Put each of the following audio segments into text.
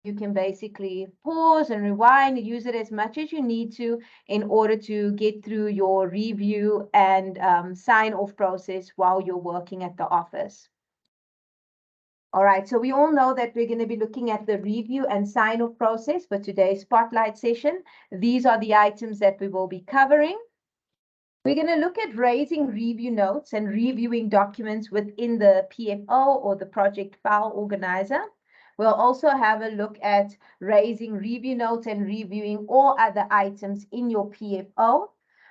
you can basically pause and rewind, use it as much as you need to in order to get through your review and sign-off process while you're working at the office. All right, so we all know that we're going to be looking at the review and sign-off process for today's spotlight session. These are the items that we will be covering. We're going to look at raising review notes and reviewing documents within the PFO or the project file organizer. We'll also have a look at raising review notes and reviewing all other items in your PFO.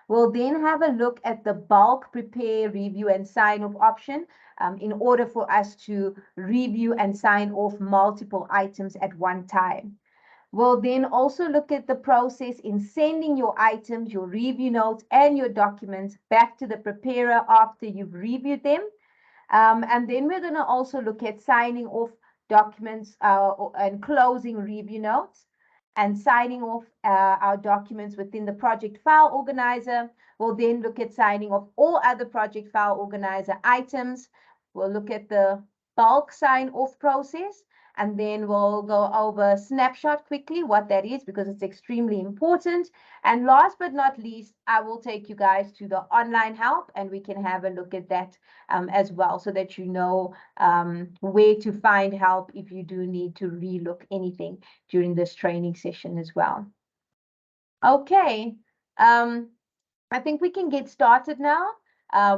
We'll then have a look at the bulk prepare, review, and sign off option in order for us to review and sign off multiple items at one time. We'll then also look at the process in sending your items, your review notes, and your documents back to the preparer after you've reviewed them. And then we're going to also look at signing off documents and closing review notes and signing off our documents within the project file organizer. We'll then look at signing off all other project file organizer items. We'll look at the bulk sign off process, and then we'll go over snapshot quickly, what that is, because it's extremely important. And last but not least, I will take you guys to the online help, and we can have a look at that as well, so that you know where to find help if you do need to relook anything during this training session as well. Okay, I think we can get started now.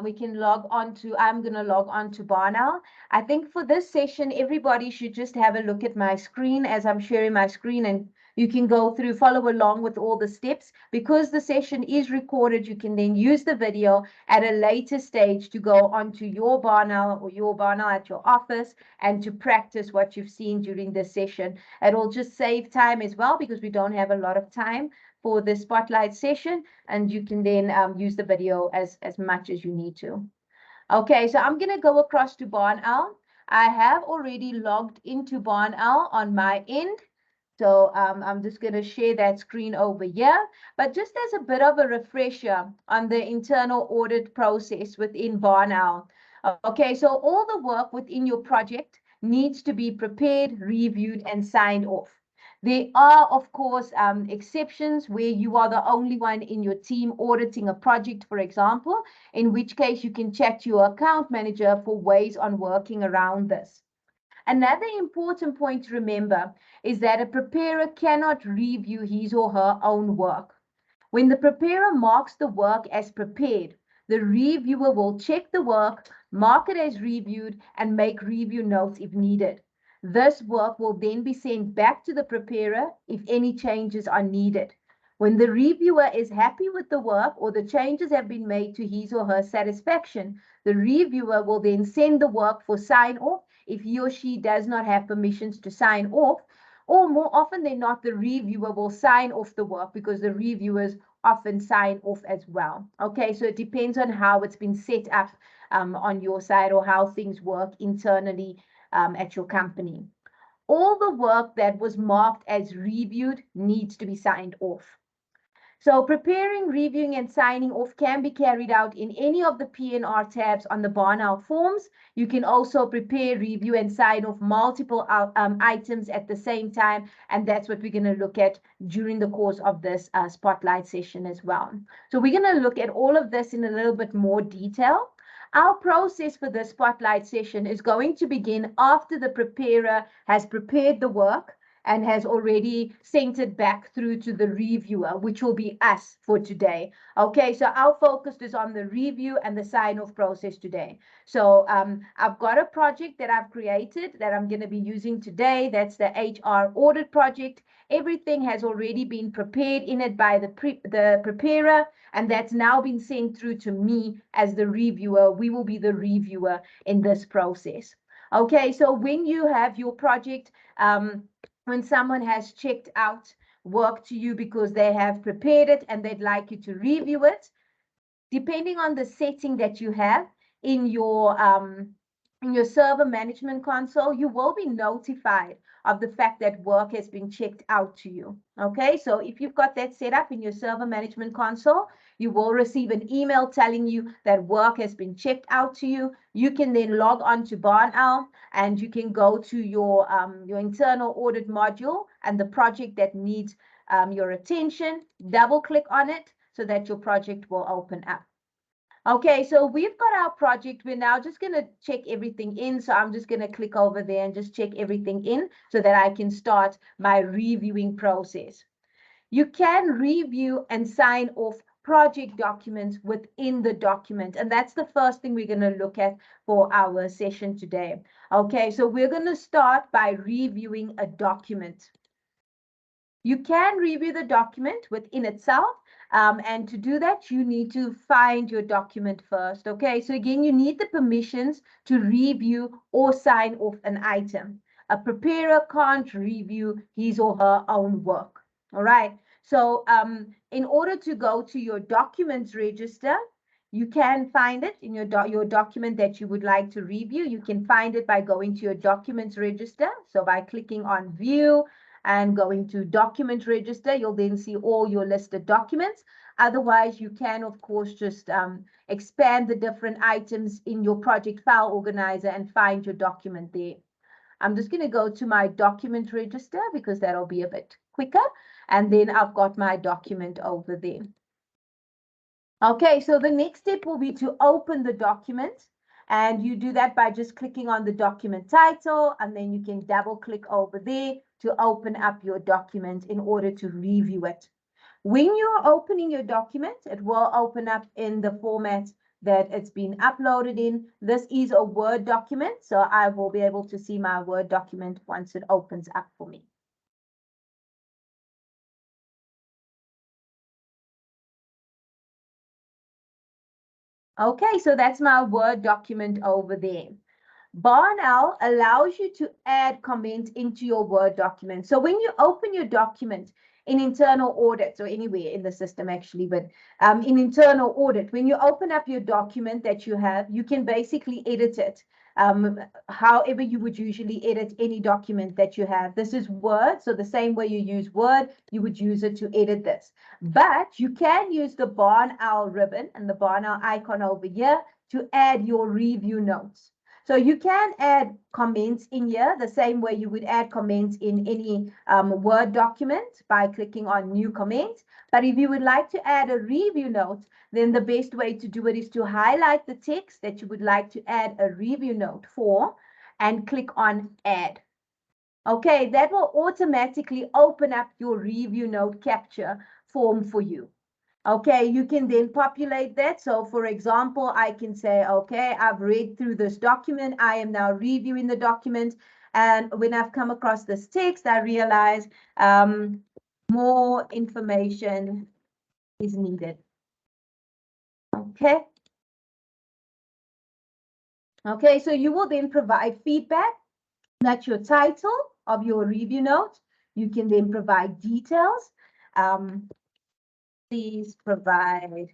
We can log on to, I'm going to log on to BarnOwl. I think for this session, everybody should just have a look at my screen as I'm sharing my screen, and you can go through, follow along with all the steps. Because the session is recorded, you can then use the video at a later stage to go onto your BarnOwl or your BarnOwl at your office and to practice what you've seen during this session. It'll just save time as well, because we don't have a lot of time for the spotlight session, and you can then use the video as much as you need to. Okay, so I'm going to go across to BarnOwl. I have already logged into BarnOwl on my end. So I'm just going to share that screen over here. But just as a bit of a refresher on the internal audit process within BarnOwl. Okay, so all the work within your project needs to be prepared, reviewed, and signed off. There are, of course, exceptions where you are the only one in your team auditing a project, for example, in which case you can chat to your account manager for ways on working around this. Another important point to remember is that a preparer cannot review his or her own work. When the preparer marks the work as prepared, the reviewer will check the work, mark it as reviewed, and make review notes if needed. This work will then be sent back to the preparer if any changes are needed. When the reviewer is happy with the work or the changes have been made to his or her satisfaction, the reviewer will then send the work for sign-off if he or she does not have permissions to sign off, or more often than not, the reviewer will sign off the work because the reviewers often sign off as well. Okay, so it depends on how it's been set up on your side or how things work internally at your company. All the work that was marked as reviewed needs to be signed off. So preparing, reviewing, and signing off can be carried out in any of the P&R tabs on the BarnOwl forms. You can also prepare, review, and sign off multiple items at the same time, and that's what we're going to look at during the course of this spotlight session as well. So we're going to look at all of this in a little bit more detail. Our process for this spotlight session is going to begin after the preparer has prepared the work and has already sent it back through to the reviewer, which will be us for today. Okay, so our focus is on the review and the sign-off process today. So I've got a project that I've created that I'm going to be using today. That's the HR audit project. Everything has already been prepared in it by the preparer, and that's now been sent through to me as the reviewer. We will be the reviewer in this process. Okay, so when you have your project, when someone has checked out work to you because they have prepared it and they'd like you to review it, depending on the setting that you have in your in your server management console, you will be notified of the fact that work has been checked out to you. Okay, so if you've got that set up in your server management console, you will receive an email telling you that work has been checked out to you. You can then log on to BarnOwl and you can go to your internal audit module and the project that needs your attention, double click on it so that your project will open up. Okay, so we've got our project. We're now just going to check everything in. So I'm just going to click over there and just check everything in so that I can start my reviewing process. You can review and sign off project documents within the document. And that's the first thing we're going to look at for our session today. Okay, so we're going to start by reviewing a document. You can review the document within itself. And to do that, you need to find your document first. Okay, so again, you need the permissions to review or sign off an item. A preparer can't review his or her own work. All right, so in order to go to your documents register, you can find it in your document that you would like to review. You can find it by going to your documents register. So by clicking on view, and going to document register, you'll then see all your listed documents. Otherwise, you can, of course, just expand the different items in your project file organizer and find your document there. I'm just going to go to my document register because that'll be a bit quicker. And then I've got my document over there. Okay, so the next step will be to open the document. And you do that by just clicking on the document title, and then you can double click over there to open up your document in order to review it. When you're opening your document, it will open up in the format that it's been uploaded in. This is a Word document, so I will be able to see my Word document once it opens up for me. Okay, so that's my Word document over there. BarnOwl allows you to add comments into your Word document. So when you open your document in internal audit, or anywhere in the system actually, but in internal audit, when you open up your document that you have, you can basically edit it however you would usually edit any document that you have. This is Word, so the same way you use Word, you would use it to edit this. But you can use the BarnOwl ribbon and the BarnOwl icon over here to add your review notes. So you can add comments in here the same way you would add comments in any Word document by clicking on new comment. But if you would like to add a review note, then the best way to do it is to highlight the text that you would like to add a review note for and click on add. Okay, that will automatically open up your review note capture form for you. Okay, you can then populate that. So for example, I can say, okay, I've read through this document. I am now reviewing the document. And when I've come across this text, I realize more information is needed. Okay. Okay, so you will then provide feedback. That's your title of your review note. You can then provide details. Please provide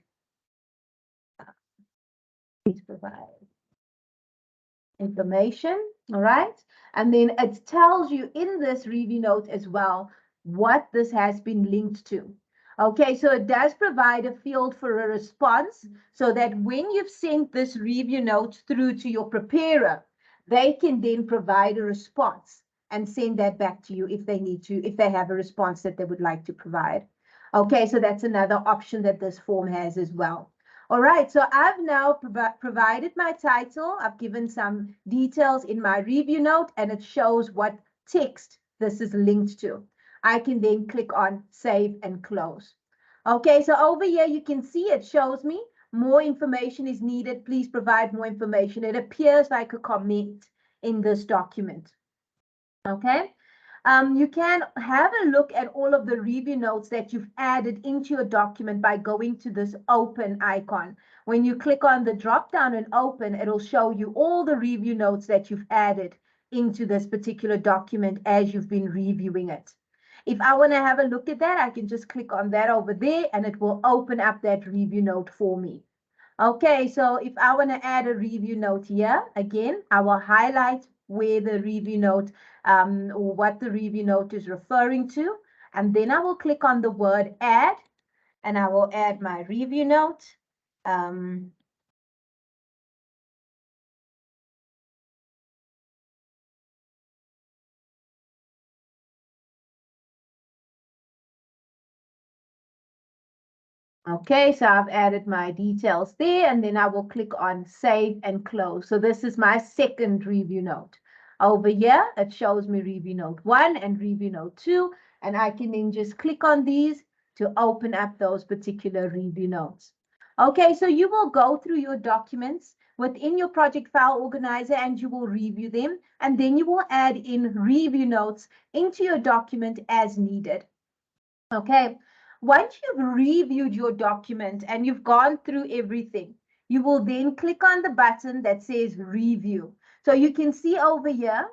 information, all right? And then it tells you in this review note as well what this has been linked to. Okay, so it does provide a field for a response so that when you've sent this review note through to your preparer, they can then provide a response and send that back to you if they need to, if they have a response that they would like to provide. Okay, so that's another option that this form has as well. All right, so I've now provided my title. I've given some details in my review note, and it shows what text this is linked to. I can then click on Save and Close. Okay, so over here you can see it shows me more information is needed. Please provide more information. It appears like a comment in this document. Okay. You can have a look at all of the review notes that you've added into your document by going to this open icon. When you click on the drop down and open, it'll show you all the review notes that you've added into this particular document as you've been reviewing it. If I want to have a look at that, I can just click on that over there and it will open up that review note for me. Okay, so if I want to add a review note here, again, I will highlight where the review note, or what the review note is referring to. And then I will click on the word add, and I will add my review note. Okay, so I've added my details there, and then I will click on save and close. So this is my second review note. Over here, it shows me review note 1 and review note 2, and I can then just click on these to open up those particular review notes. Okay, so you will go through your documents within your project file organizer and you will review them, and then you will add in review notes into your document as needed. Okay, once you've reviewed your document and you've gone through everything, you will then click on the button that says review. So you can see over here,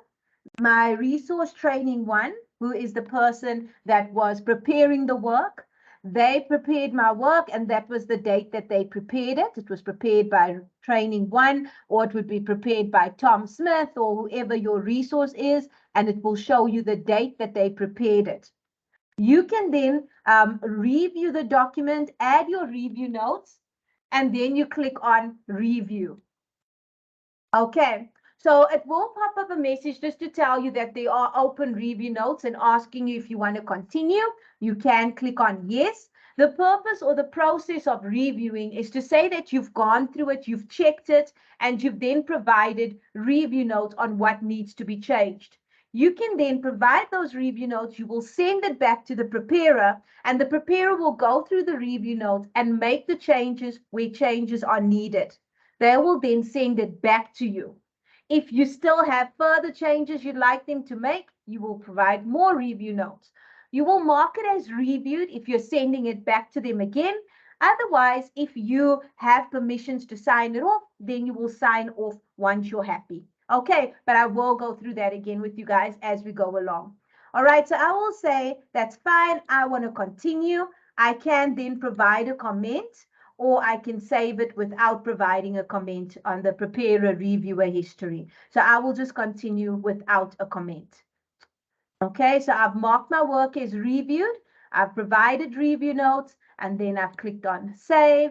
my resource training one, who is the person that was preparing the work. They prepared my work, and that was the date that they prepared it. It was prepared by training one, or it would be prepared by Tom Smith or whoever your resource is, and it will show you the date that they prepared it. You can then review the document, add your review notes, and then you click on review. Okay, so it will pop up a message just to tell you that there are open review notes and asking you if you want to continue. You can click on yes. The purpose or the process of reviewing is to say that you've gone through it, you've checked it, and you've then provided review notes on what needs to be changed. You can then provide those review notes. You will send it back to the preparer, and the preparer will go through the review notes and make the changes where changes are needed. They will then send it back to you. If you still have further changes you'd like them to make, you will provide more review notes. You will mark it as reviewed if you're sending it back to them again. Otherwise, if you have permissions to sign it off, then you will sign off once you're happy. Okay, but I will go through that again with you guys as we go along. All right, so I will say, that's fine, I want to continue. I can then provide a comment, or I can save it without providing a comment on the preparer reviewer history. So I will just continue without a comment. Okay, so I've marked my work as reviewed. I've provided review notes, and then I've clicked on save.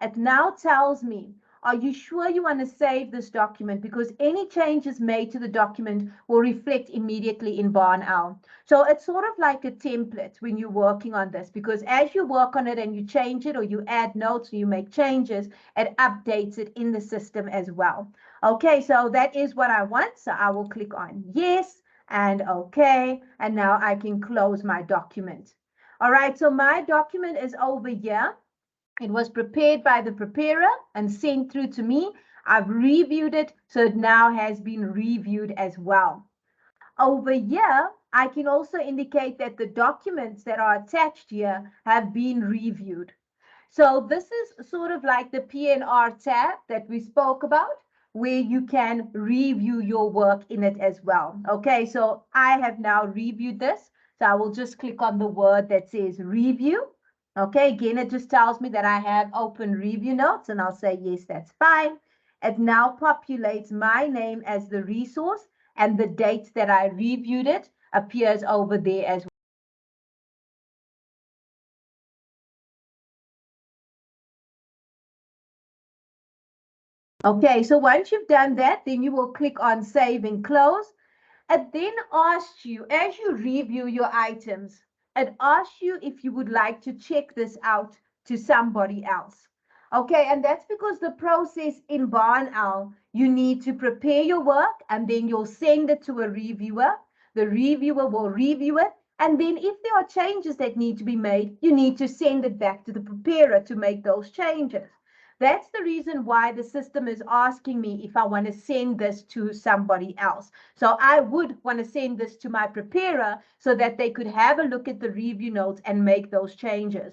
It now tells me, are you sure you want to save this document? Because any changes made to the document will reflect immediately in BarnOwl. So it's sort of like a template when you're working on this, because as you work on it and you change it or you add notes or you make changes, it updates it in the system as well. Okay, so that is what I want. So I will click on yes and okay. And now I can close my document. All right, so my document is over here. It was prepared by the preparer and sent through to me. I've reviewed it, so it now has been reviewed as well. Over here, I can also indicate that the documents that are attached here have been reviewed. So this is sort of like the PNR tab that we spoke about, where you can review your work in it as well. Okay, so I have now reviewed this. So I will just click on the word that says review. Okay, again, it just tells me that I have open review notes, and I'll say, yes, that's fine. It now populates my name as the resource, and the date that I reviewed it appears over there as well. Okay, so once you've done that, then you will click on save and close. It then asks you, as you review your items, it asks you if you would like to check this out to somebody else. Okay, and that's because the process in BarnOwl, you need to prepare your work and then you'll send it to a reviewer. The reviewer will review it. And then if there are changes that need to be made, you need to send it back to the preparer to make those changes. That's the reason why the system is asking me if I want to send this to somebody else. So I would want to send this to my preparer so that they could have a look at the review notes and make those changes.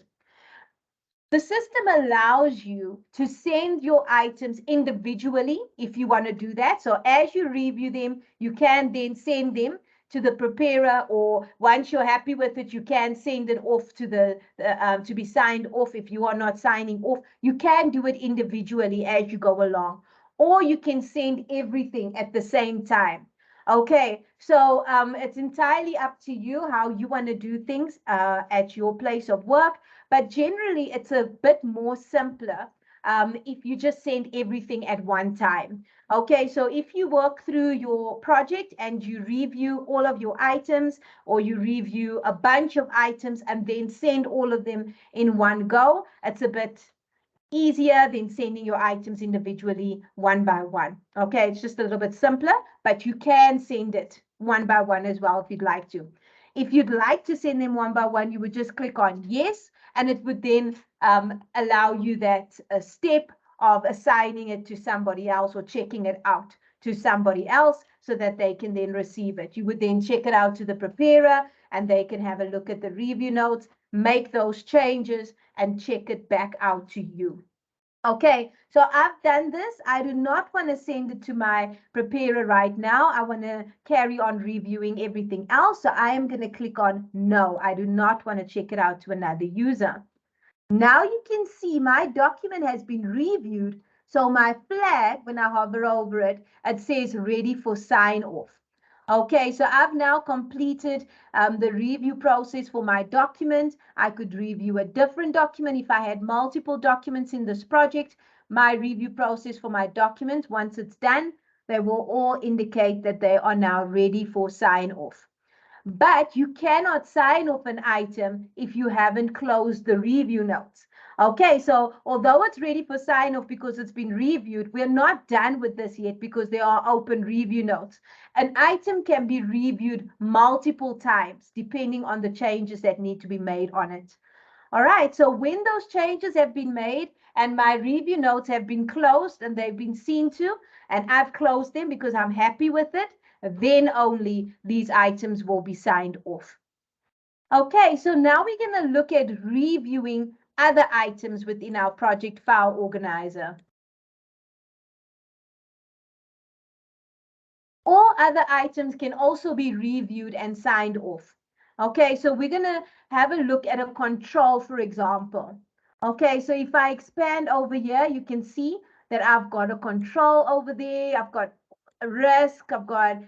The system allows you to send your items individually if you want to do that. So as you review them, you can then send them to the preparer, or once you're happy with it, you can send it off to to be signed off. If you are not signing off, you can do it individually as you go along, or you can send everything at the same time. Okay, so it's entirely up to you how you want to do things at your place of work, but generally it's a bit more simpler if you just send everything at one time. Okay, so if you work through your project and you review all of your items, or you review a bunch of items and then send all of them in one go, it's a bit easier than sending your items individually one by one. Okay, it's just a little bit simpler, but you can send it one by one as well if you'd like to. If you'd like to send them one by one, you would just click on yes, and it would then allow you that step of assigning it to somebody else or checking it out to somebody else so that they can then receive it. You would then check it out to the preparer and they can have a look at the review notes, make those changes, and check it back out to you. Okay, so I've done this. I do not want to send it to my preparer right now. I want to carry on reviewing everything else. So I am going to click on no. I do not want to check it out to another user. Now you can see my document has been reviewed. So my flag, when I hover over it, it says ready for sign off. Okay, so I've now completed the review process for my document. I could review a different document if I had multiple documents in this project. My review process for my document, once it's done, they will all indicate that they are now ready for sign off. But you cannot sign off an item if you haven't closed the review notes. Okay, so although it's ready for sign off because it's been reviewed, we're not done with this yet because there are open review notes. An item can be reviewed multiple times depending on the changes that need to be made on it. All right, so when those changes have been made and my review notes have been closed and they've been seen to, and I've closed them because I'm happy with it, then only these items will be signed off. Okay, so now we're going to look at reviewing other items within our project file organizer. All other items can also be reviewed and signed off. Okay, so we're going to have a look at a control, for example. Okay, so if I expand over here, you can see that I've got a control over there. I've got a risk. I've got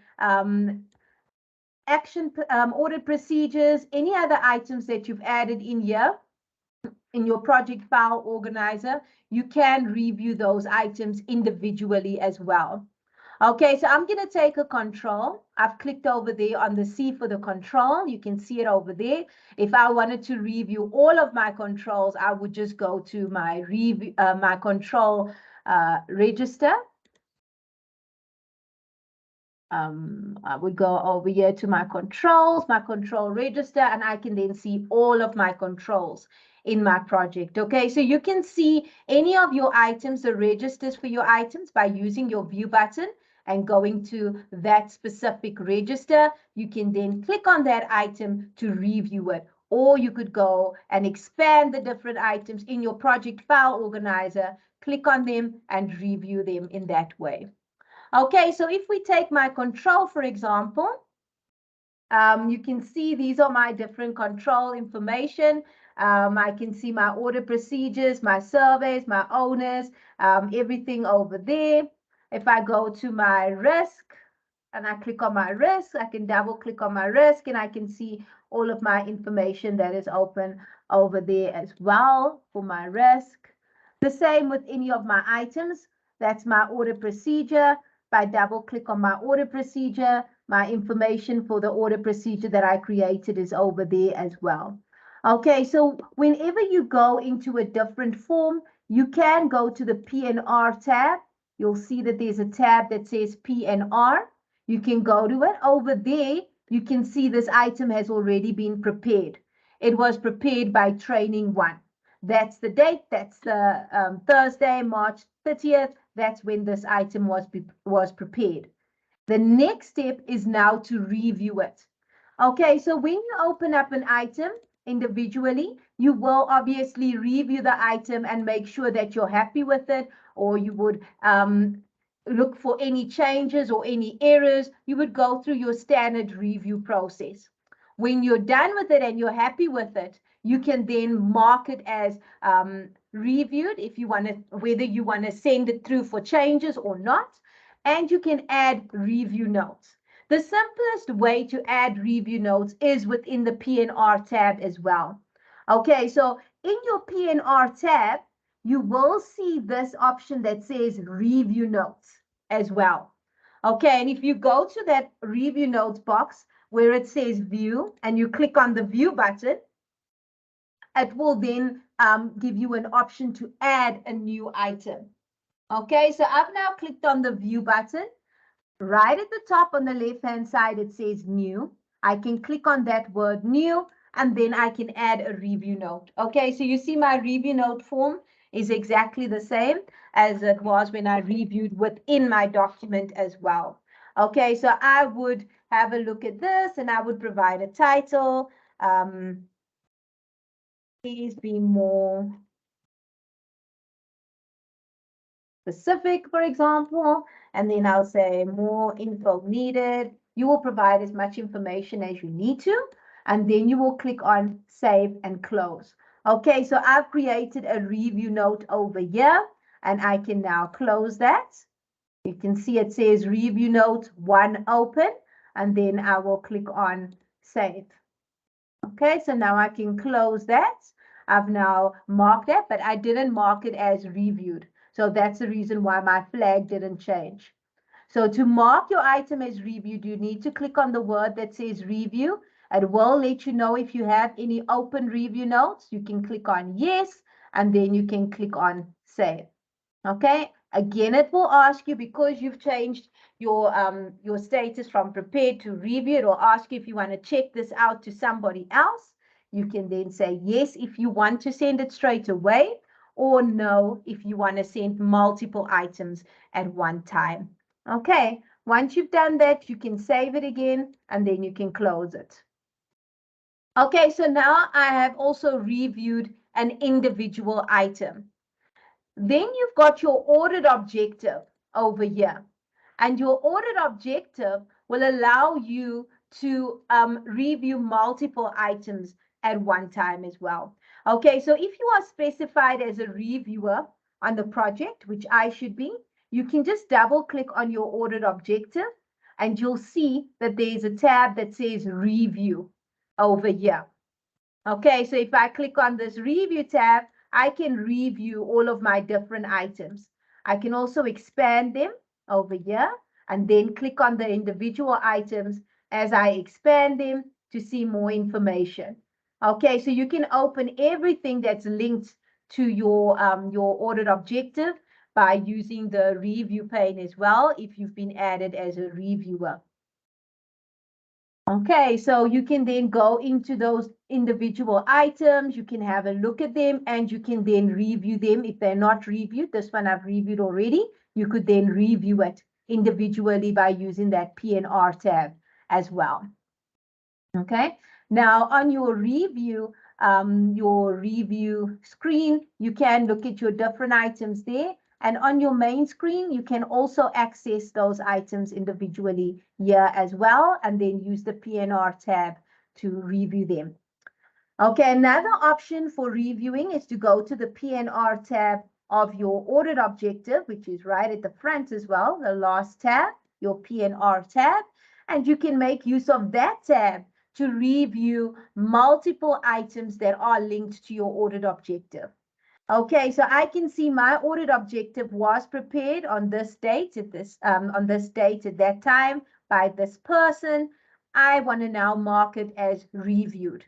action, audit procedures, any other items that you've added in here in your project file organizer. You can review those items individually as well. Okay, so I'm going to take a control. I've clicked over there on the C for the control. You can see it over there. If I wanted to review all of my controls, I would just go to my review, my control register. I would go over here to my controls, my control register, and I can then see all of my controls in my project. Okay, so you can see any of your items, the registers for your items, by using your view button and going to that specific register. You can then click on that item to review it, or you could go and expand the different items in your project file organizer, click on them and review them in that way. Okay, so if we take my control, for example, you can see these are my different control information. I can see my order procedures, my surveys, my owners, everything over there. If I go to my risk and I click on my risk, I can double click on my risk and I can see all of my information that is open over there as well for my risk. The same with any of my items. That's my order procedure. If I double click on my order procedure, my information for the order procedure that I created is over there as well. Okay, so whenever you go into a different form, you can go to the P&R tab. You'll see that there's a tab that says P&R. You can go to it. Over there, you can see this item has already been prepared. It was prepared by training 1. That's the date. That's the Thursday, March 30th. That's when this item was prepared. The next step is now to review it. Okay, so when you open up an item individually, you will obviously review the item and make sure that you're happy with it, or you would look for any changes or any errors, you would go through your standard review process. When you're done with it and you're happy with it, you can then mark it as reviewed if you want to, whether you want to send it through for changes or not. And you can add review notes. The simplest way to add review notes is within the P&R tab as well. Okay, so in your P&R tab, you will see this option that says review notes as well. Okay, and if you go to that review notes box where it says view and you click on the view button, it will then give you an option to add a new item. Okay, so I've now clicked on the view button. Right at the top on the left-hand side, it says new. I can click on that word new, and then I can add a review note. Okay, so you see my review note form is exactly the same as it was when I reviewed within my document as well. Okay, so I would have a look at this and I would provide a title. Please be more specific, for example, and then I'll say more info needed. You will provide as much information as you need to, and then you will click on save and close. Okay, so I've created a review note over here, and I can now close that. You can see it says review note 1 open, and then I will click on save. Okay, so now I can close that. I've now marked that, but I didn't mark it as reviewed. So that's the reason why my flag didn't change. So to mark your item as reviewed, you need to click on the word that says review. It will let you know if you have any open review notes. You can click on yes, and then you can click on save. Okay, again, it will ask you, because you've changed your status from prepared to review, it will ask you if you want to check this out to somebody else. You can then say yes if you want to send it straight away, or no if you want to send multiple items at one time. Okay, once you've done that, you can save it again, and then you can close it. Okay, so now I have also reviewed an individual item. Then you've got your audit objective over here. And your audit objective will allow you to review multiple items at one time as well. Okay, so if you are specified as a reviewer on the project, which I should be, you can just double click on your audit objective and you'll see that there's a tab that says review over here. Okay, so if I click on this review tab, I can review all of my different items. I can also expand them over here and then click on the individual items as I expand them to see more information. Okay, so you can open everything that's linked to your audit objective by using the review pane as well if you've been added as a reviewer. Okay, so you can then go into those individual items, you can have a look at them, and you can then review them if they're not reviewed. This one I've reviewed already. You could then review it individually by using that P&R tab as well. Okay, now on your review screen, you can look at your different items there. And on your main screen, you can also access those items individually here as well, and then use the P&R tab to review them. Okay, another option for reviewing is to go to the P&R tab of your audit objective, which is right at the front as well, the last tab, your P&R tab, and you can make use of that tab to review multiple items that are linked to your audit objective. Okay, so I can see my audit objective was prepared on this date at that time by this person. I want to now mark it as reviewed.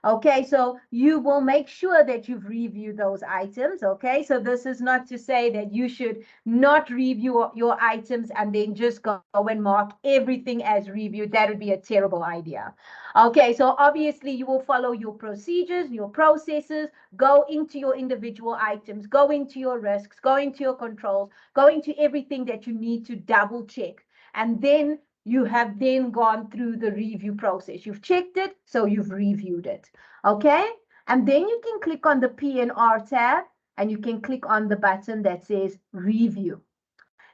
Okay, so you will make sure that you've reviewed those items. Okay, so this is not to say that you should not review your items and then just go and mark everything as reviewed. That would be a terrible idea. Okay, so obviously you will follow your procedures, your processes, go into your individual items, go into your risks, go into your controls, go into everything that you need to double check. And then you have then gone through the review process. You've checked it, so you've reviewed it. Okay? And then you can click on the P&R tab and you can click on the button that says review.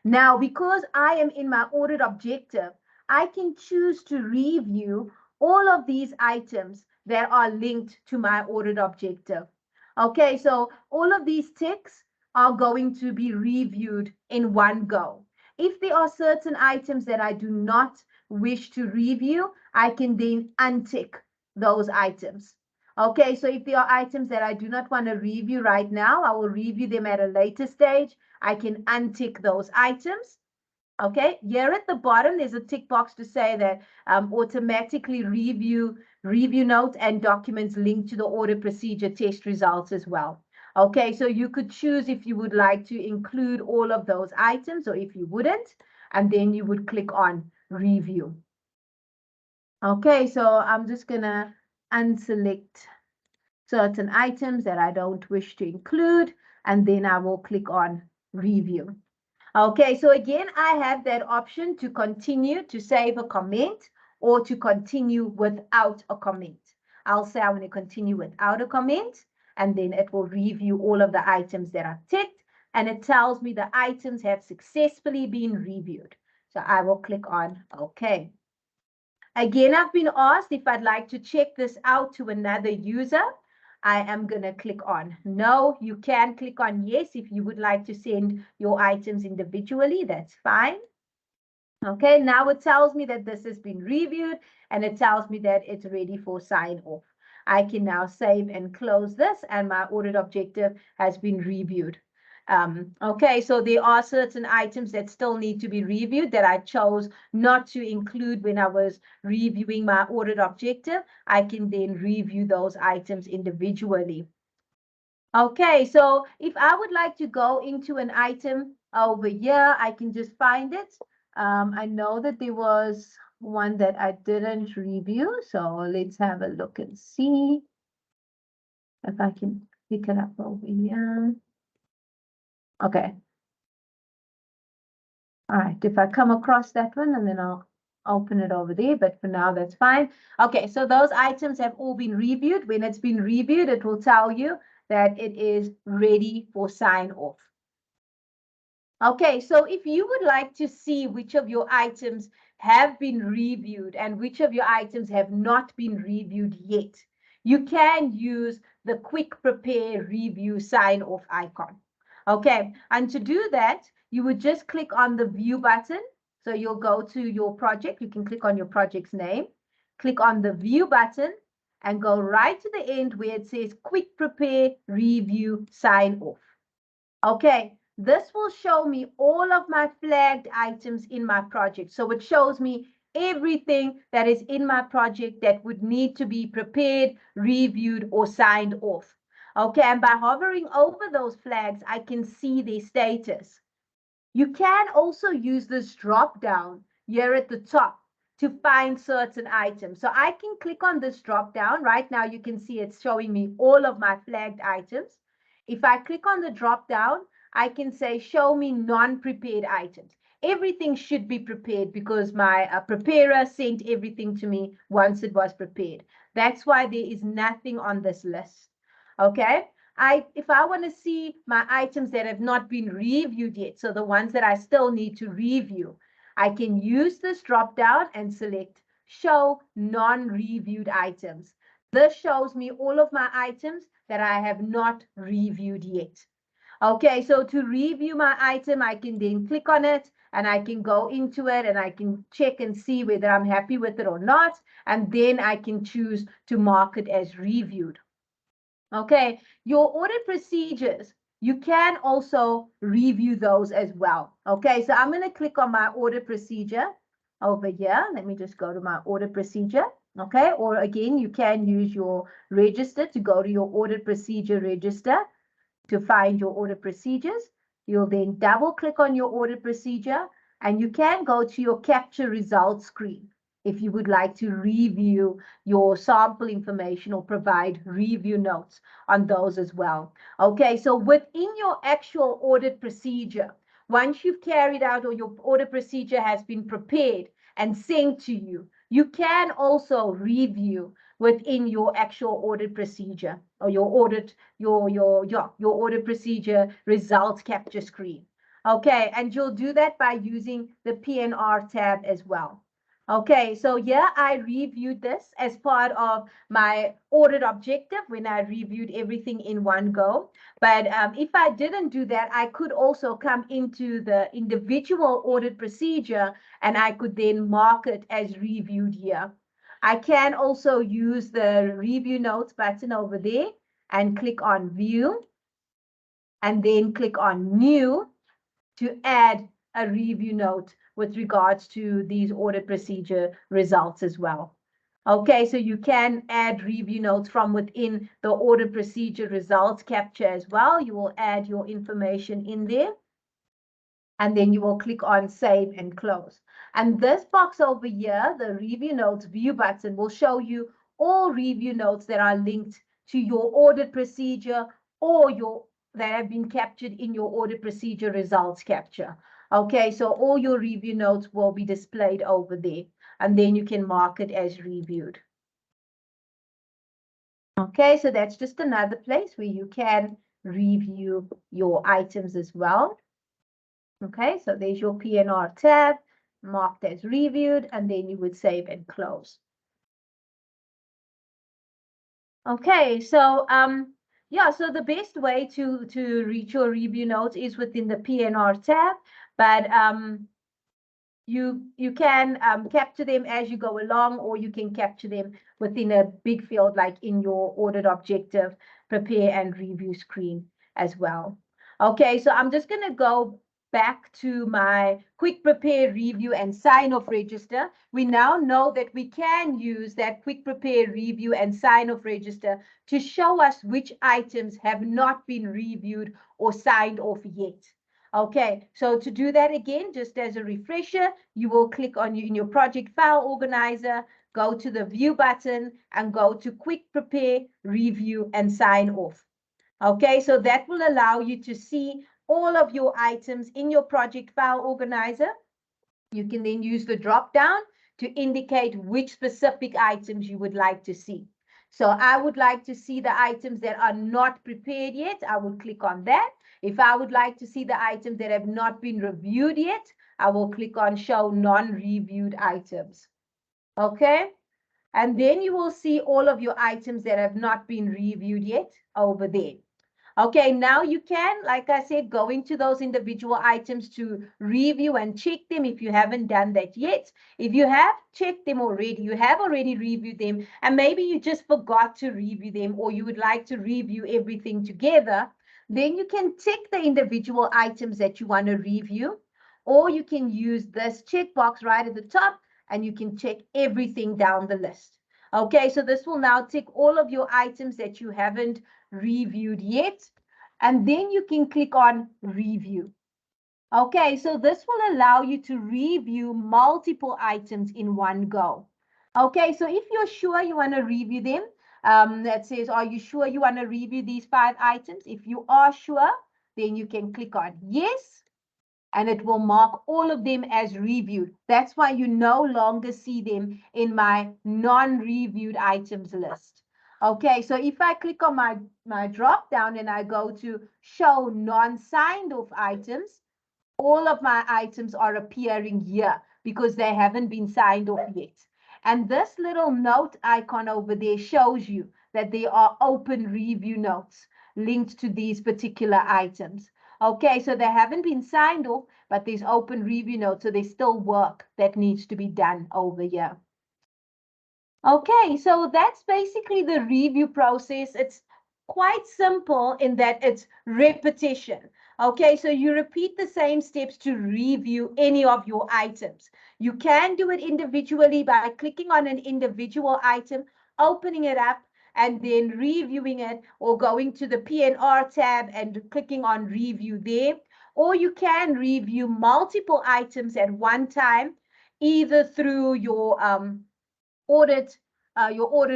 Now, because I am in my audit objective, I can choose to review all of these items that are linked to my audit objective. Okay, so all of these ticks are going to be reviewed in one go. If there are certain items that I do not wish to review, I can then untick those items. Okay, so if there are items that I do not want to review right now, I will review them at a later stage. I can untick those items. Okay, here at the bottom, there's a tick box to say that automatically review notes and documents linked to the audit procedure test results as well. Okay, so you could choose if you would like to include all of those items or if you wouldn't, and then you would click on review. Okay, so I'm just gonna unselect certain items that I don't wish to include, and then I will click on review. Okay, so again, I have that option to continue to save a comment or to continue without a comment. I'll say I want to continue without a comment, and then it will review all of the items that are ticked, and it tells me the items have successfully been reviewed. So I will click on OK. Again, I've been asked if I'd like to check this out to another user. I am going to click on no. You can click on yes if you would like to send your items individually. That's fine. Okay, now it tells me that this has been reviewed and it tells me that it's ready for sign off. I can now save and close this, and my audit objective has been reviewed. Okay, so there are certain items that still need to be reviewed that I chose not to include when I was reviewing my audit objective. I can then review those items individually. Okay, so if I would like to go into an item over here, I can just find it. I know that there was one that I didn't review, so let's have a look and see if I can pick it up over here. Okay. All right, if I come across that one, and then I'll open it over there, but for now, that's fine. Okay, so those items have all been reviewed. When it's been reviewed, it will tell you that it is ready for sign off. Okay, so if you would like to see which of your items have been reviewed and which of your items have not been reviewed yet, you can use the quick prepare review sign off icon. Okay, and to do that, you would just click on the view button. So you'll go to your project. You can click on your project's name, click on the view button, and go right to the end where it says quick prepare review sign off. Okay, this will show me all of my flagged items in my project. So it shows me everything that is in my project that would need to be prepared, reviewed, or signed off. Okay, and by hovering over those flags, I can see their status. You can also use this drop down here at the top to find certain items. So I can click on this drop down. Right now, you can see it's showing me all of my flagged items. If I click on the drop down, I can say, show me non-prepared items. Everything should be prepared because my preparer sent everything to me once it was prepared. That's why there is nothing on this list. Okay. If I want to see my items that have not been reviewed yet, so the ones that I still need to review, I can use this drop down and select show non-reviewed items. This shows me all of my items that I have not reviewed yet. Okay, so to review my item, I can then click on it and I can go into it and I can check and see whether I'm happy with it or not. And then I can choose to mark it as reviewed. Okay, your audit procedures, you can also review those as well. Okay, so I'm going to click on my audit procedure over here. Let me just go to my audit procedure. Okay, or again, you can use your register to go to your audit procedure register to find your audit procedures. You'll then double click on your audit procedure and you can go to your capture results screen if you would like to review your sample information or provide review notes on those as well. Okay, so within your actual audit procedure, once you've carried out or your audit procedure has been prepared and sent to you, you can also review within your actual audit procedure or your audit procedure results capture screen. Okay, and you'll do that by using the PNR tab as well. Okay, so yeah, I reviewed this as part of my audit objective when I reviewed everything in one go. But if I didn't do that, I could also come into the individual audit procedure and I could then mark it as reviewed here. I can also use the review notes button over there and click on view and then click on new to add a review note with regards to these audit procedure results as well. Okay, so you can add review notes from within the audit procedure results capture as well. You will add your information in there and then you will click on save and close. And this box over here, the review notes view button, will show you all review notes that are linked to your audit procedure or that have been captured in your audit procedure results capture. Okay, so all your review notes will be displayed over there, and then you can mark it as reviewed. Okay, so that's just another place where you can review your items as well. Okay, so there's your PNR tab, marked as reviewed, and then you would save and close. Okay, so yeah, so the best way to reach your review notes is within the PNR tab, but you can capture them as you go along, or you can capture them within a big field like in your audit objective, prepare and review screen as well. Okay, so I'm just going to go back to my quick prepare review and sign off register. We now know that we can use that quick prepare review and sign off register to show us which items have not been reviewed or signed off yet. Okay, so to do that again, just as a refresher, you will click on in your project file organizer, go to the view button and go to quick prepare, review and sign off. Okay, so that will allow you to see all of your items in your project file organizer. You can then use the drop down to indicate which specific items you would like to see. So I would like to see the items that are not prepared yet. I would click on that. If I would like to see the items that have not been reviewed yet, I will click on show non-reviewed items. Okay. And then you will see all of your items that have not been reviewed yet over there. Okay, now you can, like I said, go into those individual items to review and check them if you haven't done that yet. If you have checked them already, you have already reviewed them, and maybe you just forgot to review them, or you would like to review everything together, then you can tick the individual items that you want to review, or you can use this checkbox right at the top, and you can check everything down the list. Okay, so this will now tick all of your items that you haven't reviewed yet, and then you can click on review. Okay, so this will allow you to review multiple items in one go. Okay, so if you're sure you want to review them, that says, are you sure you want to review these 5 items? If you are sure, then you can click on yes, and it will mark all of them as reviewed. That's why you no longer see them in my non-reviewed items list. Okay, so if I click on my drop down and I go to show non-signed off items, all of my items are appearing here because they haven't been signed off yet. And this little note icon over there shows you that there are open review notes linked to these particular items. Okay, so they haven't been signed off, but there's open review notes, so there's still work that needs to be done over here. Okay, so that's basically the review process. It's quite simple in that it's repetition. Okay, so you repeat the same steps to review any of your items. You can do it individually by clicking on an individual item, opening it up, and then reviewing it, or going to the PNR tab and clicking on review there. Or you can review multiple items at one time, either through your audit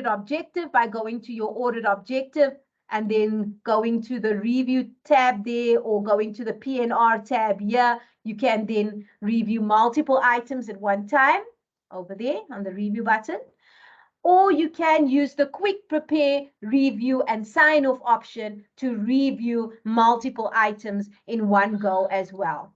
objective by going to your audit objective and then going to the review tab there, or going to the PNR tab here. You can then review multiple items at one time over there on the review button. or you can use the quick prepare, review, and sign off option to review multiple items in one go as well.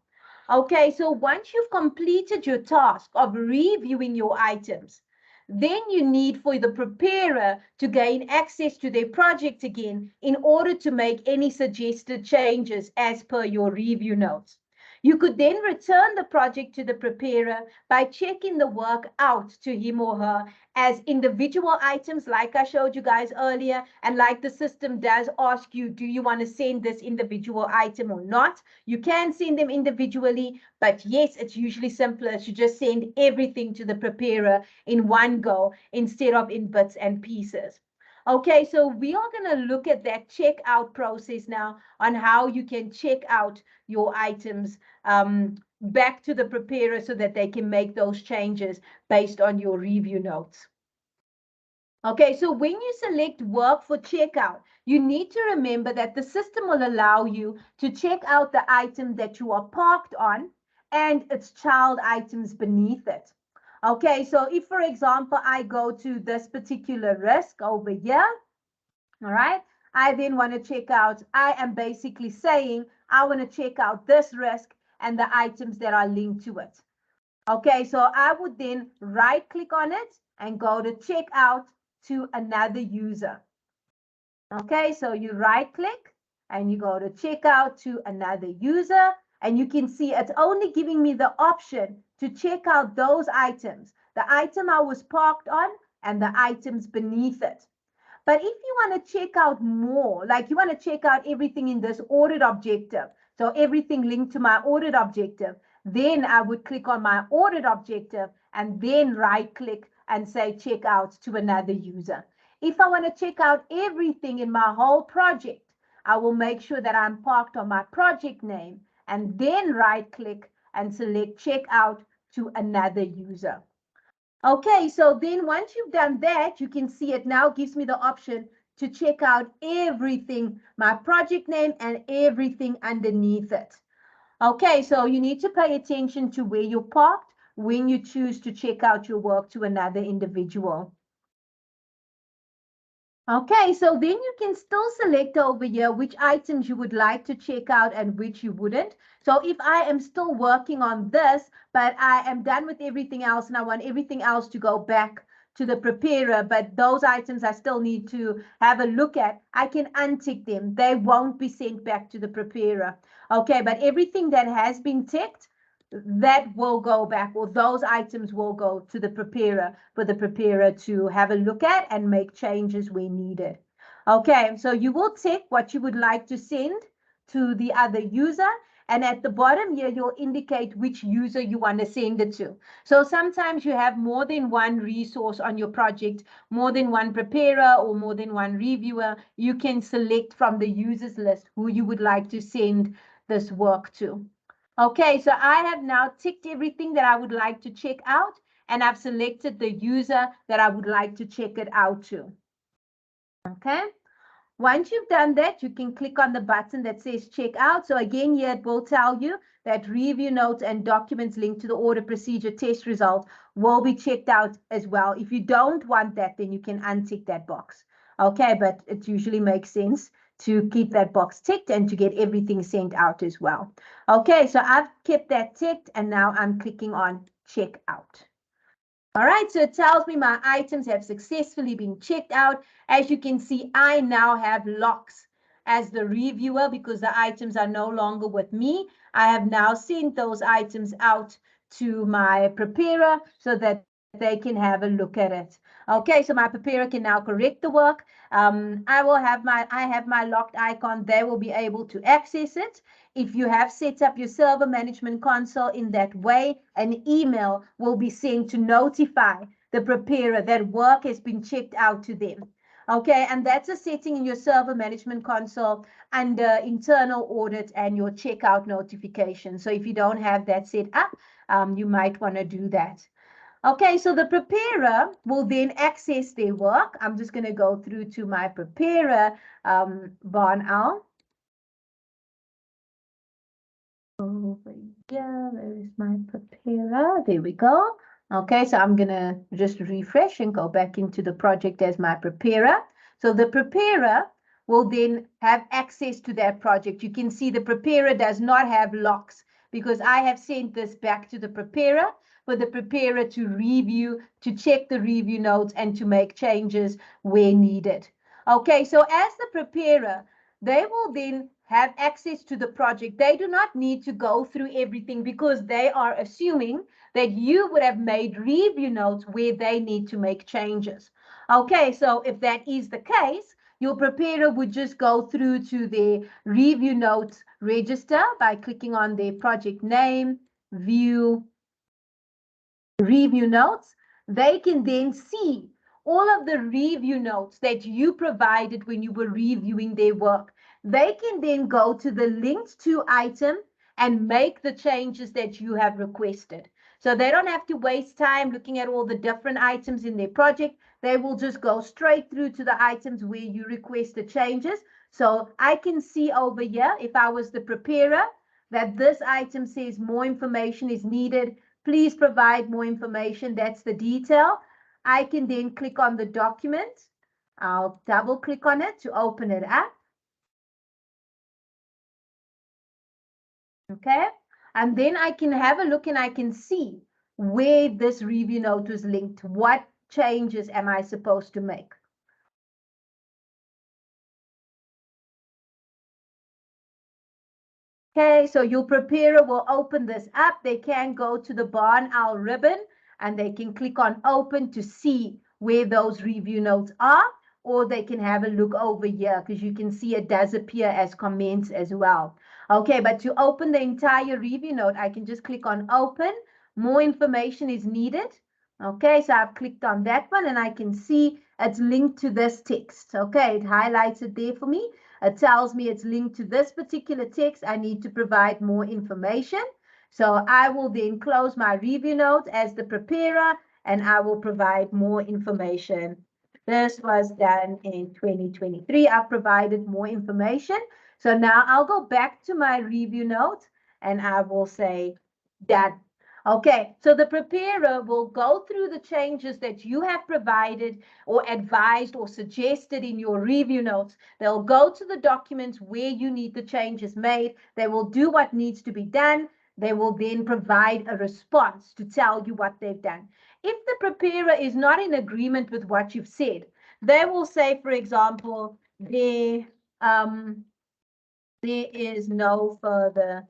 Okay, so once you've completed your task of reviewing your items, then you need for the preparer to gain access to their project again in order to make any suggested changes as per your review notes. You could then return the project to the preparer by checking the work out to him or her as individual items, like I showed you guys earlier, and like the system does ask you, do you want to send this individual item or not? You can send them individually, but yes, it's usually simpler to just send everything to the preparer in one go instead of in bits and pieces. Okay, so we are going to look at that checkout process now on how you can check out your items back to the preparer so that they can make those changes based on your review notes. Okay, so when you select work for checkout, you need to remember that the system will allow you to check out the item that you are parked on and its child items beneath it. Okay, so if, for example, I go to this particular risk over here, all right, I then want to check out, I am basically saying I want to check out this risk and the items that are linked to it. Okay, so I would then right click on it and go to check out to another user. Okay, so you right click and you go to check out to another user, and you can see it's only giving me the option to check out those items, the item I was parked on and the items beneath it. But if you want to check out more, like you want to check out everything in this audit objective, so everything linked to my audit objective, then I would click on my audit objective and then right click and say check out to another user. If I want to check out everything in my whole project, I will make sure that I'm parked on my project name and then right click and select check out to another user. Okay, so then once you've done that, you can see it now gives me the option to check out everything, my project name and everything underneath it. Okay, so you need to pay attention to where you're parked when you choose to check out your work to another individual. Okay, so then you can still select over here which items you would like to check out and which you wouldn't. So if I am still working on this, but I am done with everything else and I want everything else to go back to the preparer, but those items I still need to have a look at, I can untick them. They won't be sent back to the preparer. Okay, but everything that has been ticked, that will go back, or those items will go to the preparer for the preparer to have a look at and make changes where needed. Okay, so you will tick what you would like to send to the other user. And at the bottom here, you'll indicate which user you want to send it to. So sometimes you have more than one resource on your project, more than one preparer or more than one reviewer. You can select from the users list who you would like to send this work to. Okay, so I have now ticked everything that I would like to check out, and I've selected the user that I would like to check it out to. Okay, once you've done that, you can click on the button that says check out. So again, here it will tell you that review notes and documents linked to the audit procedure test result will be checked out as well. If you don't want that, then you can untick that box. Okay, but it usually makes sense to keep that box ticked and to get everything sent out as well. Okay, so I've kept that ticked and now I'm clicking on check out. All right, so it tells me my items have successfully been checked out. As you can see, I now have locks as the reviewer because the items are no longer with me. I have now sent those items out to my preparer so that they can have a look at it. Okay, so my preparer can now correct the work. I have my locked icon. They will be able to access it. If you have set up your server management console in that way, an email will be sent to notify the preparer that work has been checked out to them. Okay, and that's a setting in your server management console under internal audit and your checkout notification. So if you don't have that set up, you might want to do that. Okay, so the preparer will then access their work. I'm just going to go through to my preparer, BarnOwl. Over here, where is my preparer? There we go. Okay, so I'm going to just refresh and go back into the project as my preparer. So the preparer will then have access to that project. You can see the preparer does not have locks because I have sent this back to the preparer for the preparer to review, to check the review notes and to make changes where needed. Okay, so as the preparer, they will then have access to the project. They do not need to go through everything because they are assuming that you would have made review notes where they need to make changes. Okay, so if that is the case, your preparer would just go through to their review notes register by clicking on their project name, view, review notes. They can then see all of the review notes that you provided when you were reviewing their work. They can then go to the linked to item and make the changes that you have requested. So they don't have to waste time looking at all the different items in their project. They will just go straight through to the items where you requested changes. So I can see over here, if I was the preparer, that this item says more information is needed. Please provide more information. That's the detail. I can then click on the document. I'll double click on it to open it up. Okay. And then I can have a look and I can see where this review note was linked. What changes am I supposed to make? Okay, so your preparer will open this up. They can go to the BarnOwl ribbon and they can click on open to see where those review notes are, or they can have a look over here because you can see it does appear as comments as well. Okay, but to open the entire review note, I can just click on open. More information is needed. Okay, so I've clicked on that one and I can see it's linked to this text. Okay, it highlights it there for me. It tells me it's linked to this particular text. I need to provide more information. So I will then close my review note as the preparer and I will provide more information. This was done in 2023. I've provided more information. So now I'll go back to my review note and I will say done. Okay, so the preparer will go through the changes that you have provided or advised or suggested in your review notes. They'll go to the documents where you need the changes made. They will do what needs to be done. They will then provide a response to tell you what they've done. If the preparer is not in agreement with what you've said, they will say, for example, there is no further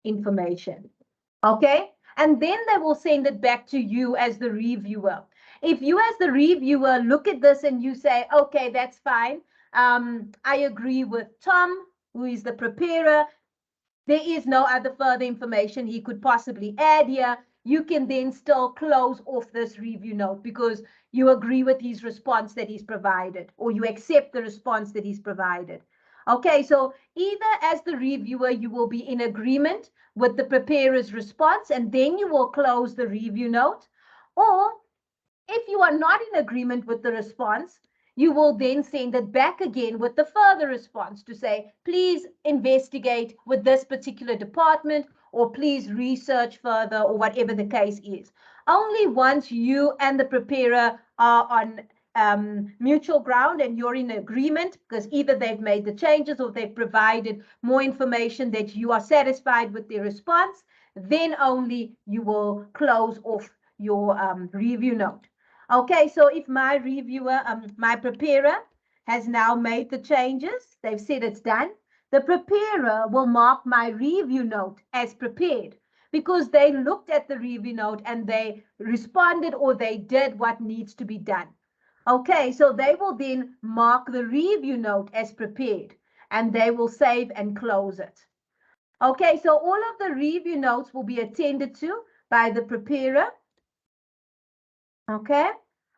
information. Okay. And then they will send it back to you as the reviewer. If you as the reviewer look at this and you say, okay, that's fine. I agree with Tom, who is the preparer. There is no other further information he could possibly add here. You can then still close off this review note because you agree with his response that he's provided, or you accept the response that he's provided. Okay, so either as the reviewer, you will be in agreement with the preparer's response, and then you will close the review note. Or if you are not in agreement with the response, you will then send it back again with the further response to say, please investigate with this particular department, or please research further, or whatever the case is. Only once you and the preparer are on mutual ground and you're in agreement, because either they've made the changes or they've provided more information that you are satisfied with their response, then only you will close off your review note. Okay, so if my reviewer, my preparer has now made the changes, they've said it's done, the preparer will mark my review note as prepared because they looked at the review note and they responded or they did what needs to be done. Okay, so they will then mark the review note as prepared and they will save and close it. Okay, so all of the review notes will be attended to by the preparer. Okay,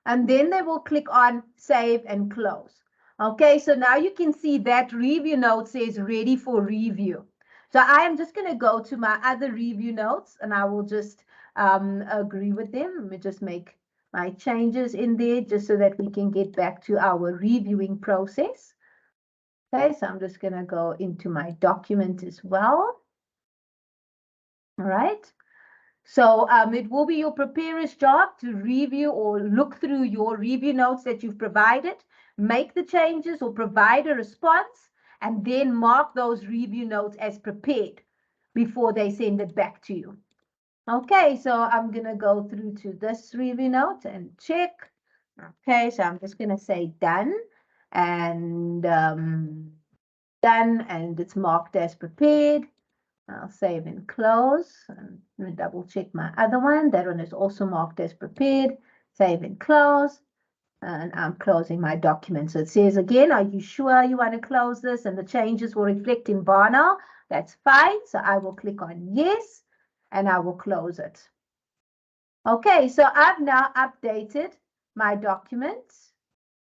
and then they will click on save and close. Okay, so now you can see that review note says ready for review. So I am just going to go to my other review notes and I will just agree with them. Let me just make my changes in there just so that we can get back to our reviewing process. Okay, so I'm just going to go into my document as well. All right. So it will be your preparer's job to review or look through your review notes that you've provided, make the changes or provide a response, and then mark those review notes as prepared before they send it back to you. Okay, so I'm going to go through to this review note and check. Okay, so I'm just going to say done and done, and it's marked as prepared. I'll save and close. I'm going to double check my other one. That one is also marked as prepared. Save and close. And I'm closing my document. So it says again, are you sure you want to close this? And the changes will reflect in BarnOwl. That's fine. So I will click on yes, and I will close it. Okay, so I've now updated my documents.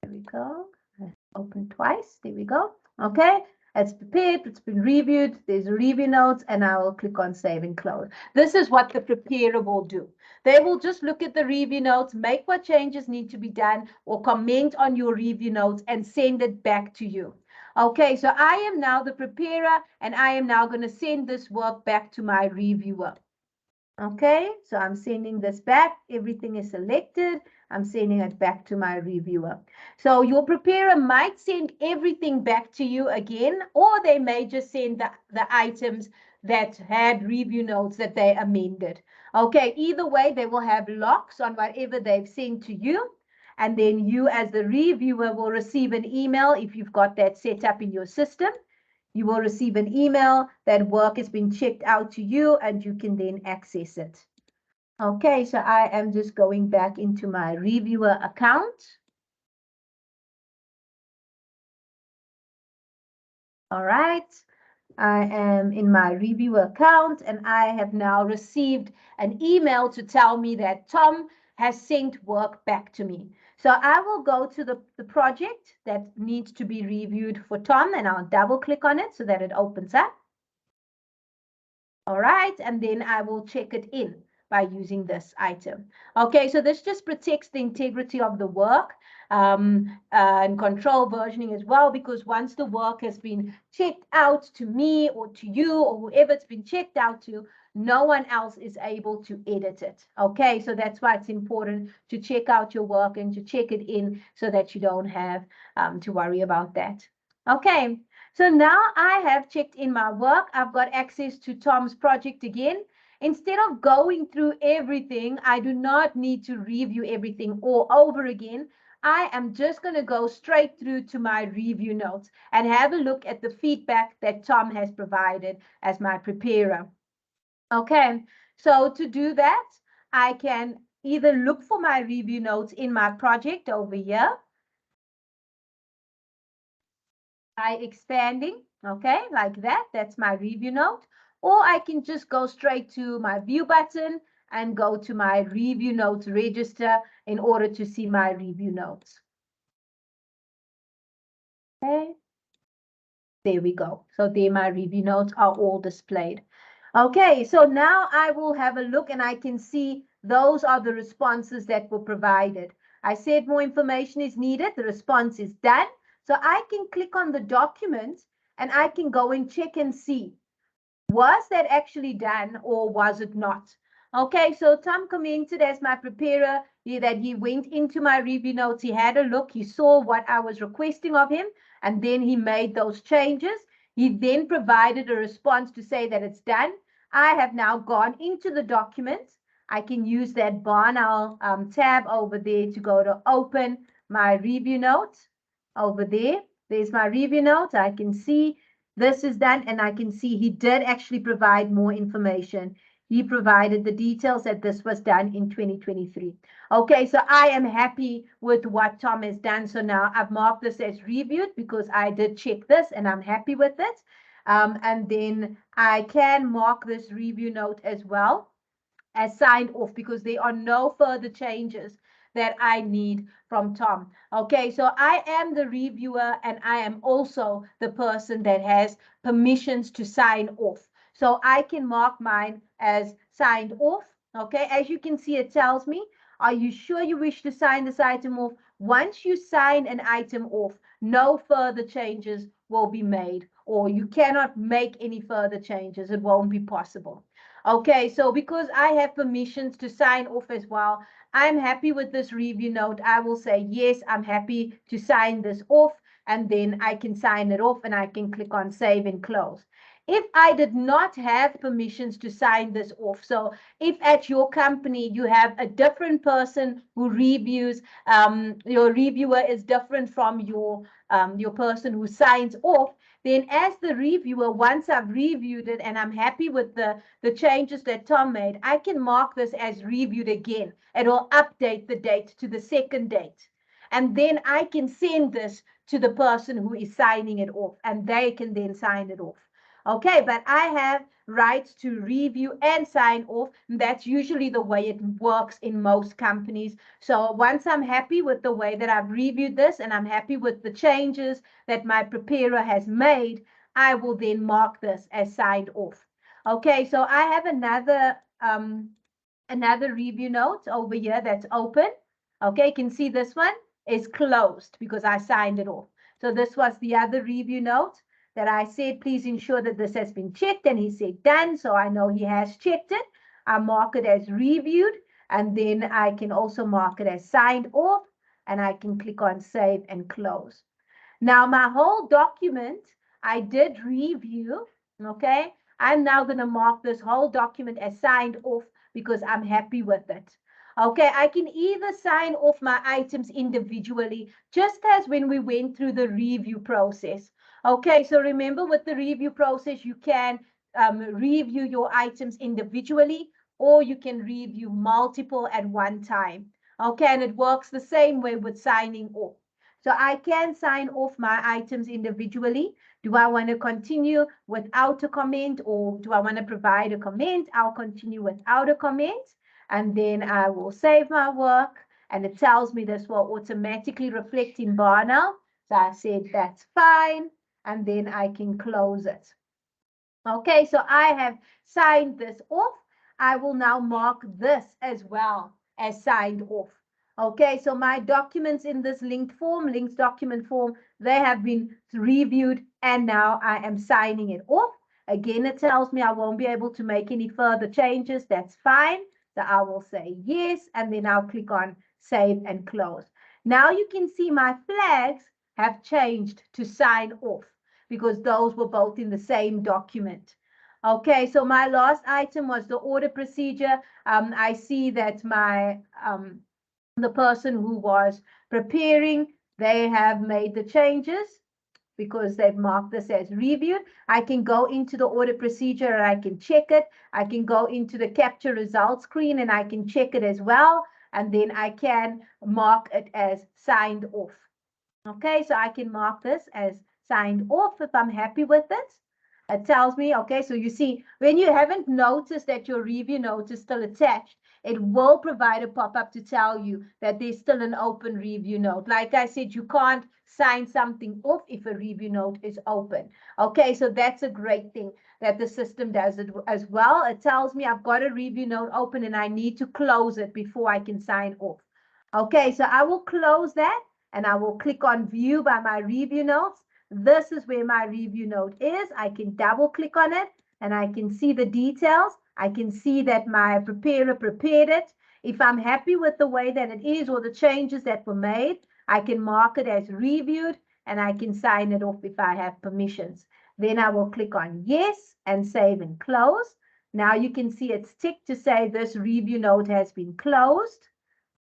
There we go. Open twice. There we go. Okay, it's prepared, it's been reviewed, there's a review notes, and I will click on save and close. This is what the preparer will do. They will just look at the review notes, make what changes need to be done, or comment on your review notes and send it back to you. Okay, so I am now the preparer, and I am now going to send this work back to my reviewer. Okay, so I'm sending this back. Everything is selected. I'm sending it back to my reviewer. So your preparer might send everything back to you again, or they may just send the items that had review notes that they amended. Okay, either way, they will have locks on whatever they've sent to you. And then you as the reviewer will receive an email if you've got that set up in your system. You will receive an email that work has been checked out to you, and you can then access it. Okay, so I am just going back into my reviewer account. All right, I am in my reviewer account, and I have now received an email to tell me that Tom has sent work back to me. So I will go to the project that needs to be reviewed for Tom, and I'll double click on it so that it opens up. All right, and then I will check it in by using this item. Okay, so this just protects the integrity of the work and control versioning as well, because once the work has been checked out to me or to you or whoever it's been checked out to, no one else is able to edit it. Okay, so that's why it's important to check out your work and to check it in so that you don't have to worry about that. Okay, so now I have checked in my work. I've got access to Tom's project again. Instead of going through everything, I do not need to review everything all over again. I am just going to go straight through to my review notes and have a look at the feedback that Tom has provided as my preparer. Okay, so to do that, I can either look for my review notes in my project over here by expanding, okay, like that. That's my review note. Or I can just go straight to my view button and go to my review notes register in order to see my review notes. Okay, there we go. So there my review notes are all displayed. Okay, so now I will have a look and I can see those are the responses that were provided. I said more information is needed. The response is done. So I can click on the document and I can go and check and see, was that actually done or was it not? Okay, so Tom commented as my preparer that he went into my review notes, he had a look, he saw what I was requesting of him, and then he made those changes. He then provided a response to say that it's done. I have now gone into the document. I can use that BarnOwl tab over there to go to open my review notes over there. There's my review notes. I can see this is done, and I can see he did actually provide more information. He provided the details that this was done in 2023. Okay, so I am happy with what Tom has done. So now I've marked this as reviewed because I did check this and I'm happy with it. And then I can mark this review note as well as signed off because there are no further changes that I need from Tom. Okay, so I am the reviewer and I am also the person that has permissions to sign off. So I can mark mine as signed off. Okay, as you can see, it tells me, are you sure you wish to sign this item off? Once you sign an item off, no further changes will be made, or you cannot make any further changes. It won't be possible. Okay, so because I have permissions to sign off as well, I'm happy with this review note. I will say, yes, I'm happy to sign this off, and then I can sign it off and I can click on save and close. If I did not have permissions to sign this off, so if at your company you have a different person who reviews, your reviewer is different from your person who signs off, then as the reviewer, once I've reviewed it and I'm happy with the changes that Tom made, I can mark this as reviewed again. It will update the date to the second date. And then I can send this to the person who is signing it off, and they can then sign it off. Okay, but I have rights to review and sign off. That's usually the way it works in most companies. So once I'm happy with the way that I've reviewed this and I'm happy with the changes that my preparer has made, I will then mark this as signed off. Okay, so I have another review note over here that's open. Okay, you can see this one is closed because I signed it off. So this was the other review note that I said, please ensure that this has been checked. And he said done. So I know he has checked it. I mark it as reviewed. And then I can also mark it as signed off. And I can click on save and close. Now, my whole document, I did review, okay? I'm now going to mark this whole document as signed off because I'm happy with it. Okay, I can either sign off my items individually, just as when we went through the review process. Okay, so remember with the review process, you can review your items individually, or you can review multiple at one time. Okay, and it works the same way with signing off. So I can sign off my items individually. Do I want to continue without a comment, or do I want to provide a comment? I'll continue without a comment, and then I will save my work, and it tells me this will automatically reflect in BarnOwl. So I said that's fine, and then I can close it. Okay, so I have signed this off. I will now mark this as well as signed off. Okay, so my documents in this linked form, links document form, they have been reviewed, and now I am signing it off. Again, it tells me I won't be able to make any further changes. That's fine. So I will say yes, and then I'll click on save and close. Now you can see my flags have changed to sign off because those were both in the same document. Okay, so my last item was the audit procedure. I see that the person who was preparing, they have made the changes because they've marked this as reviewed. I can go into the audit procedure and I can check it. I can go into the capture results screen and I can check it as well. And then I can mark it as signed off. Okay, so I can mark this as signed off if I'm happy with it. It tells me, okay, so you see, when you haven't noticed that your review note is still attached, it will provide a pop-up to tell you that there's still an open review note. Like I said, you can't sign something off if a review note is open. Okay, so that's a great thing that the system does it as well. It tells me I've got a review note open and I need to close it before I can sign off. Okay, so I will close that and I will click on view by my review notes. This is where my review note is. I can double click on it and I can see the details. I can see that my preparer prepared it. If I'm happy with the way that it is or the changes that were made, I can mark it as reviewed and I can sign it off if I have permissions. Then I will click on yes and save and close. Now you can see it's ticked to say this review note has been closed.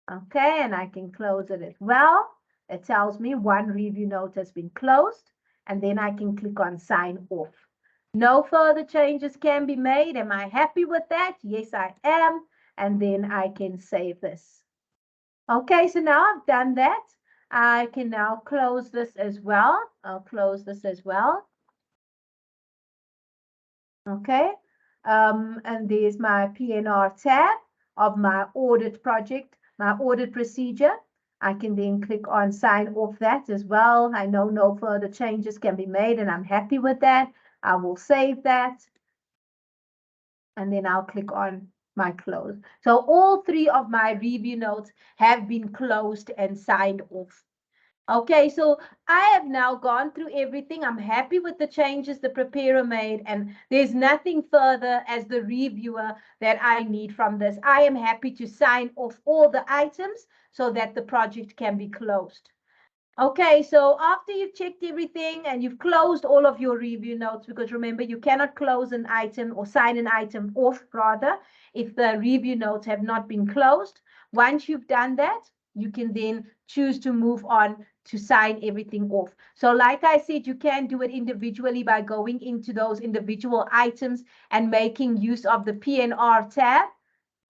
Okay, and I can close it as well. It tells me one review note has been closed, and then I can click on sign off. No further changes can be made. Am I happy with that? Yes, I am. And then I can save this. Okay, so now I've done that. I can now close this as well. I'll close this as well. Okay, and there's my PNR tab of my audit project, my audit procedure. I can then click on sign off that as well. I know no further changes can be made and I'm happy with that. I will save that. And then I'll click on my close. So all three of my review notes have been closed and signed off. Okay, so I have now gone through everything. I'm happy with the changes the preparer made, and there's nothing further as the reviewer that I need from this. I am happy to sign off all the items so that the project can be closed. Okay, so after you've checked everything and you've closed all of your review notes, because remember, you cannot close an item or sign an item off, rather, if the review notes have not been closed. Once you've done that, you can then choose to move on to sign everything off. So like I said, you can do it individually by going into those individual items and making use of the PNR tab.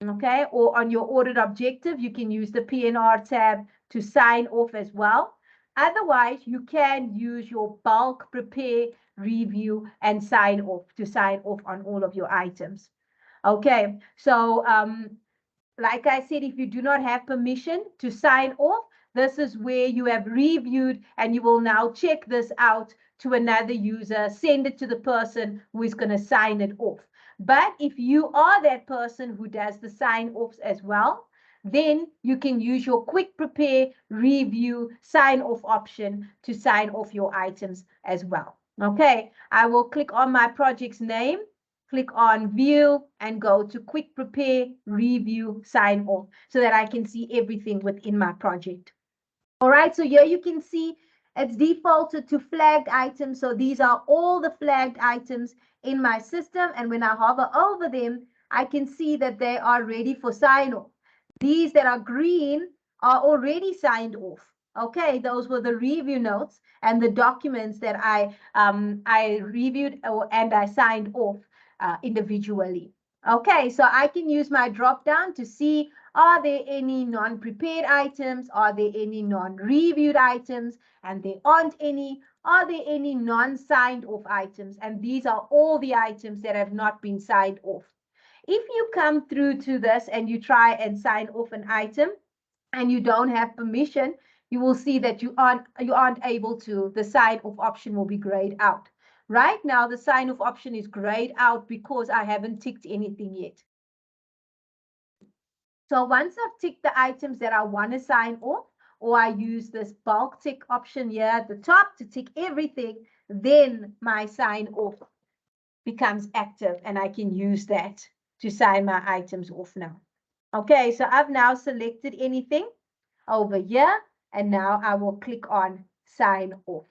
Okay, or on your audit objective, you can use the PNR tab to sign off as well. Otherwise, you can use your bulk prepare, review, and sign off to sign off on all of your items. Okay, so like I said, if you do not have permission to sign off, this is where you have reviewed and you will now check this out to another user, send it to the person who is going to sign it off. But if you are that person who does the sign offs as well, then you can use your quick prepare, review, sign off option to sign off your items as well. Okay, I will click on my project's name, click on view and go to quick prepare, review, sign off so that I can see everything within my project. All right, so here you can see it's defaulted to flagged items. So these are all the flagged items in my system. And when I hover over them, I can see that they are ready for sign off. These that are green are already signed off. Okay, those were the review notes and the documents that I reviewed and I signed off individually. Okay, so I can use my drop down to see, are there any non-prepared items? Are there any non-reviewed items? And there aren't any. Are there any non-signed off items? And these are all the items that have not been signed off. If you come through to this and you try and sign off an item and you don't have permission, you will see that you aren't able to. The sign off option will be grayed out. Right now, the sign off option is grayed out because I haven't ticked anything yet. So once I've ticked the items that I want to sign off, or I use this bulk tick option here at the top to tick everything, then my sign off becomes active and I can use that to sign my items off now. Okay, so I've now selected anything over here and now I will click on sign off.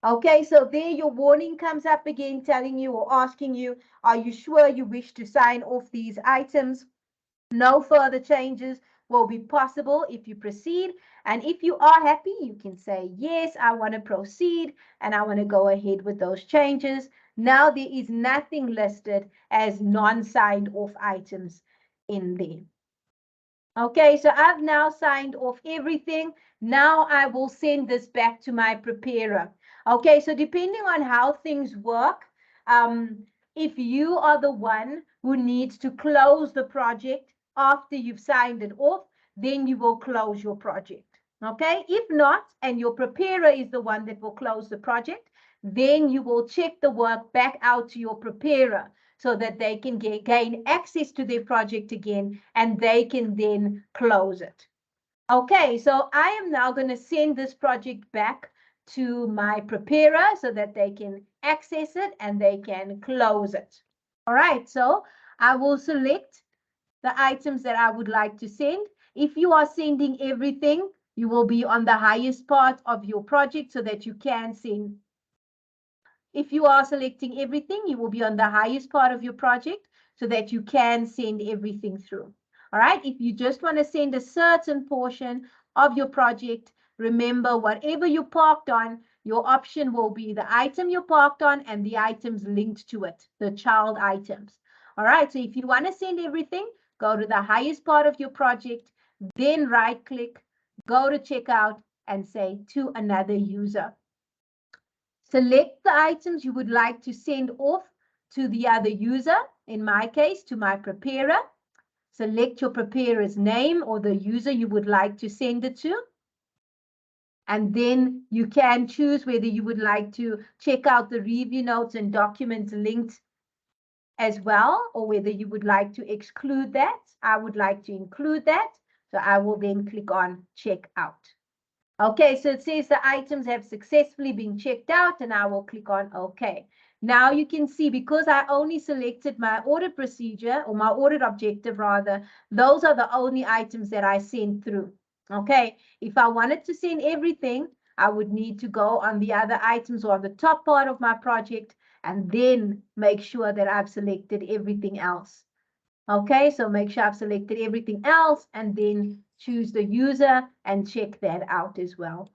Okay, so there your warning comes up again telling you or asking you, are you sure you wish to sign off these items? No further changes will be possible if you proceed. And if you are happy, you can say, yes, I want to proceed and I want to go ahead with those changes. Now there is nothing listed as non-signed off items in there. Okay, so I've now signed off everything. Now I will send this back to my preparer. Okay, so depending on how things work, if you are the one who needs to close the project after you've signed it off, then you will close your project. Okay, if not, and your preparer is the one that will close the project, then you will check the work back out to your preparer so that they can gain access to their project again and they can then close it. Okay, so I am now going to send this project back to my preparer so that they can access it and they can close it. All right, so I will select the items that I would like to send. If you are sending everything, you will be on the highest part of your project so that you can send. If you are selecting everything, you will be on the highest part of your project so that you can send everything through. All right, if you just want to send a certain portion of your project, remember whatever you parked on, your option will be the item you parked on and the items linked to it, the child items. All right, so if you want to send everything, go to the highest part of your project, then right click, go to checkout and say to another user. Select the items you would like to send off to the other user, in my case, to my preparer. Select your preparer's name or the user you would like to send it to. And then you can choose whether you would like to check out the review notes and documents linked as well, or whether you would like to exclude that. I would like to include that. So I will then click on check out. Okay, so it says the items have successfully been checked out, and I will click on OK. Now you can see, because I only selected my audit procedure, or my audit objective rather, those are the only items that I sent through. Okay, if I wanted to send everything, I would need to go on the other items or on the top part of my project and then make sure that I've selected everything else. Okay, so make sure I've selected everything else and then choose the user and check that out as well.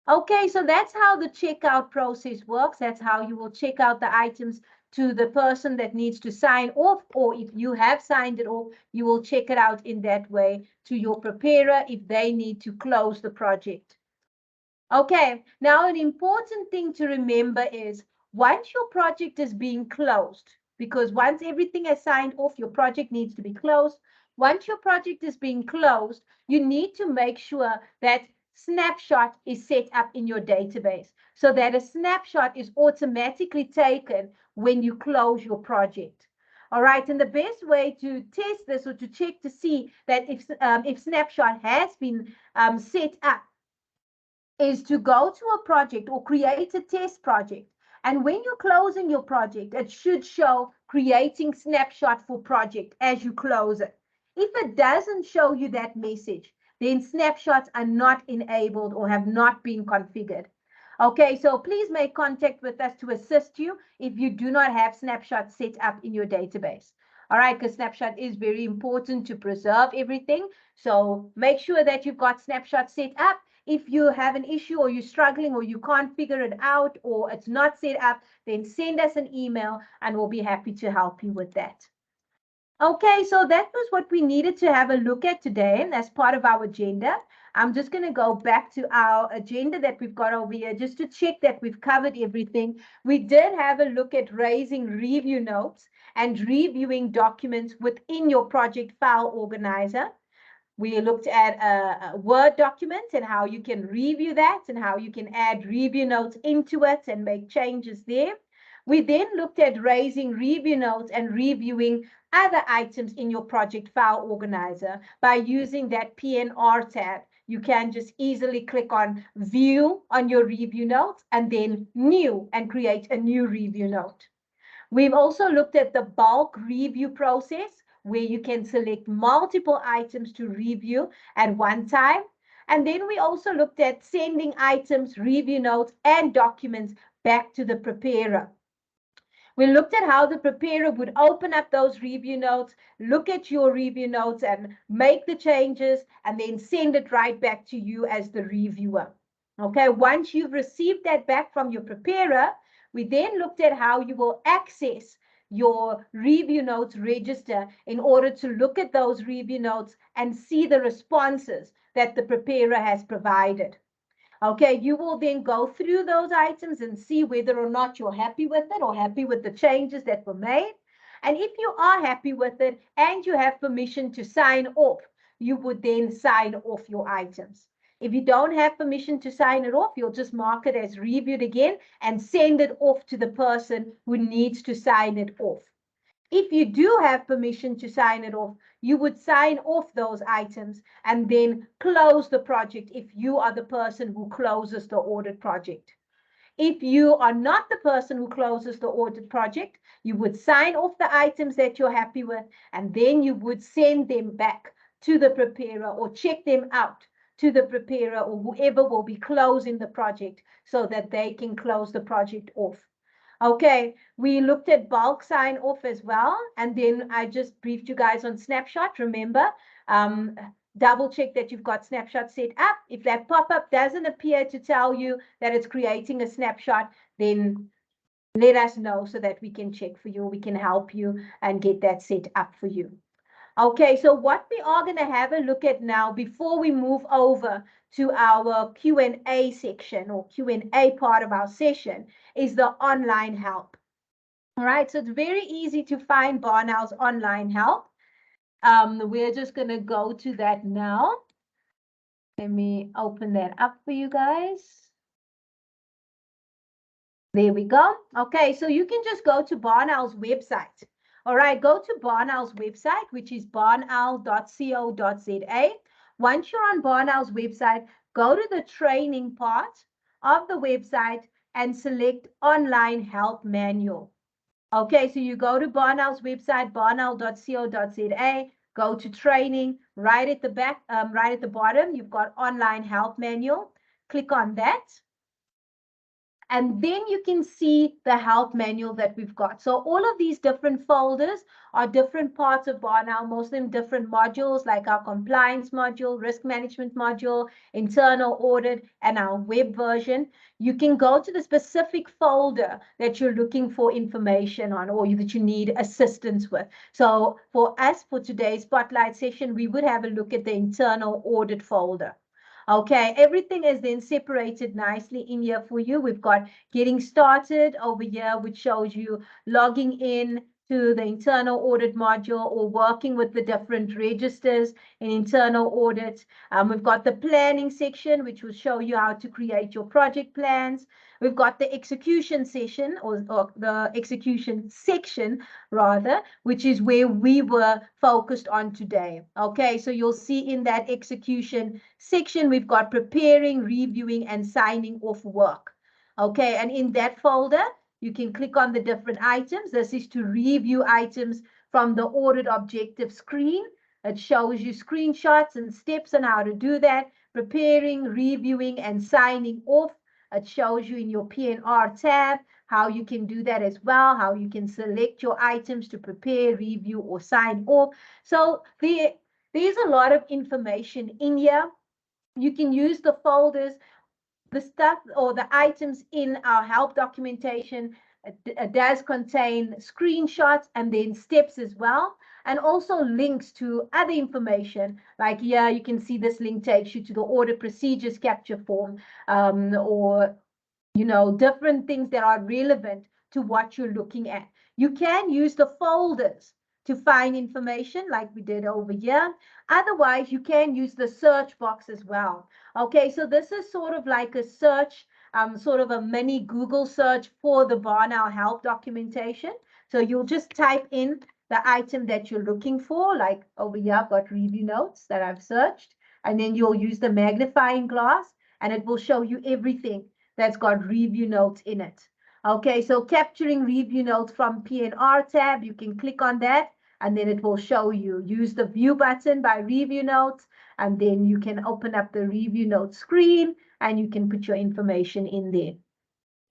Okay, so that's how the checkout process works. That's how you will check out the items to the person that needs to sign off, or if you have signed it off, you will check it out in that way to your preparer if they need to close the project. Okay, now an important thing to remember is once your project is being closed, because once everything is signed off, your project needs to be closed. Once your project is being closed, you need to make sure that snapshot is set up in your database so that a snapshot is automatically taken when you close your project. All right, and the best way to test this or to check to see that if snapshot has been set up is to go to a project or create a test project. And when you're closing your project, it should show creating snapshot for project as you close it. If it doesn't show you that message, then snapshots are not enabled or have not been configured. Okay, so please make contact with us to assist you if you do not have snapshot set up in your database. All right, because snapshot is very important to preserve everything. So make sure that you've got snapshot set up. If you have an issue or you're struggling or you can't figure it out or it's not set up, then send us an email and we'll be happy to help you with that. Okay, so that was what we needed to have a look at today as part of our agenda. I'm just going to go back to our agenda that we've got over here just to check that we've covered everything. We did have a look at raising review notes and reviewing documents within your project file organizer. We looked at Word documents and how you can review that and how you can add review notes into it and make changes there. We then looked at raising review notes and reviewing other items in your project file organizer by using that PNR tab. You can just easily click on View on your review notes and then New and create a new review note. We've also looked at the bulk review process, where you can select multiple items to review at one time. And then we also looked at sending items, review notes, and documents back to the preparer. We looked at how the preparer would open up those review notes, look at your review notes and make the changes, and then send it right back to you as the reviewer. Okay, once you've received that back from your preparer, we then looked at how you will access your review notes register in order to look at those review notes and see the responses that the preparer has provided. Okay, you will then go through those items and see whether or not you're happy with it or happy with the changes that were made. And if you are happy with it and you have permission to sign off, you would then sign off your items. If you don't have permission to sign it off, you'll just mark it as reviewed again and send it off to the person who needs to sign it off. If you do have permission to sign it off, you would sign off those items and then close the project if you are the person who closes the audit project. If you are not the person who closes the audit project, you would sign off the items that you're happy with, and then you would send them back to the preparer or check them out to the preparer or whoever will be closing the project so that they can close the project off. Okay, we looked at bulk sign off as well. And then I just briefed you guys on snapshot. Remember, double check that you've got snapshot set up. If that pop-up doesn't appear to tell you that it's creating a snapshot, then let us know so that we can check for you. We can help you and get that set up for you. Okay, so what we are going to have a look at now before we move over to our Q&A section or Q&A part of our session is the online help. All right, so it's very easy to find BarnOwl's online help. We're just going to go to that now. Let me open that up for you guys. There we go. Okay, so you can just go to BarnOwl's website. All right, go to BarnOwl's website, which is barnowl.co.za. Once you're on BarnOwl's website, go to the training part of the website and select online help manual. Okay, so you go to BarnOwl's website, barnowl.co.za, go to training, right at the back, right at the bottom, you've got online help manual. Click on that. And then you can see the help manual that we've got. So all of these different folders are different parts of BarnOwl, most of them different modules like our compliance module, risk management module, internal audit, and our web version. You can go to the specific folder that you're looking for information on or that you need assistance with. So for us, for today's spotlight session, we would have a look at the internal audit folder. Okay, everything is then separated nicely in here for you. We've got getting started over here, which shows you logging in to the internal audit module or working with the different registers in internal audit. We've got the planning section, which will show you how to create your project plans. We've got the execution session or the execution section rather, which is where we were focused on today. Okay, so you'll see in that execution section, we've got preparing, reviewing, and signing off work. Okay, and in that folder, you can click on the different items. This is to review items from the audit objective screen. It shows you screenshots and steps on how to do that, preparing, reviewing, and signing off. It shows you in your P&R tab how you can do that as well, how you can select your items to prepare, review, or sign off. So there's a lot of information in here. You can use the folders, the stuff or the items in our help documentation. It does contain screenshots and then steps as well, and also links to other information. Like here, you can see this link takes you to the audit procedures capture form, or different things that are relevant to what you're looking at. You can use the folders to find information like we did over here. Otherwise, you can use the search box as well. Okay, so this is sort of like a search, sort of a mini Google search for the BarnOwl help documentation. So you'll just type in the item that you're looking for, like over here, I've got review notes that I've searched, and then you'll use the magnifying glass and it will show you everything that's got review notes in it. Okay, so capturing review notes from P&R tab, you can click on that and then it will show you. Use the view button by review notes and then you can open up the review notes screen and you can put your information in there.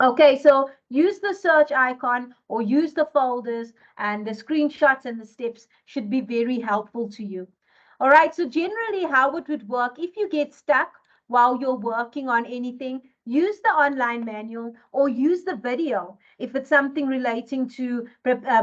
Okay, so use the search icon or use the folders, and the screenshots and the steps should be very helpful to you. All right, so generally how it would work if you get stuck while you're working on anything, use the online manual or use the video if it's something relating to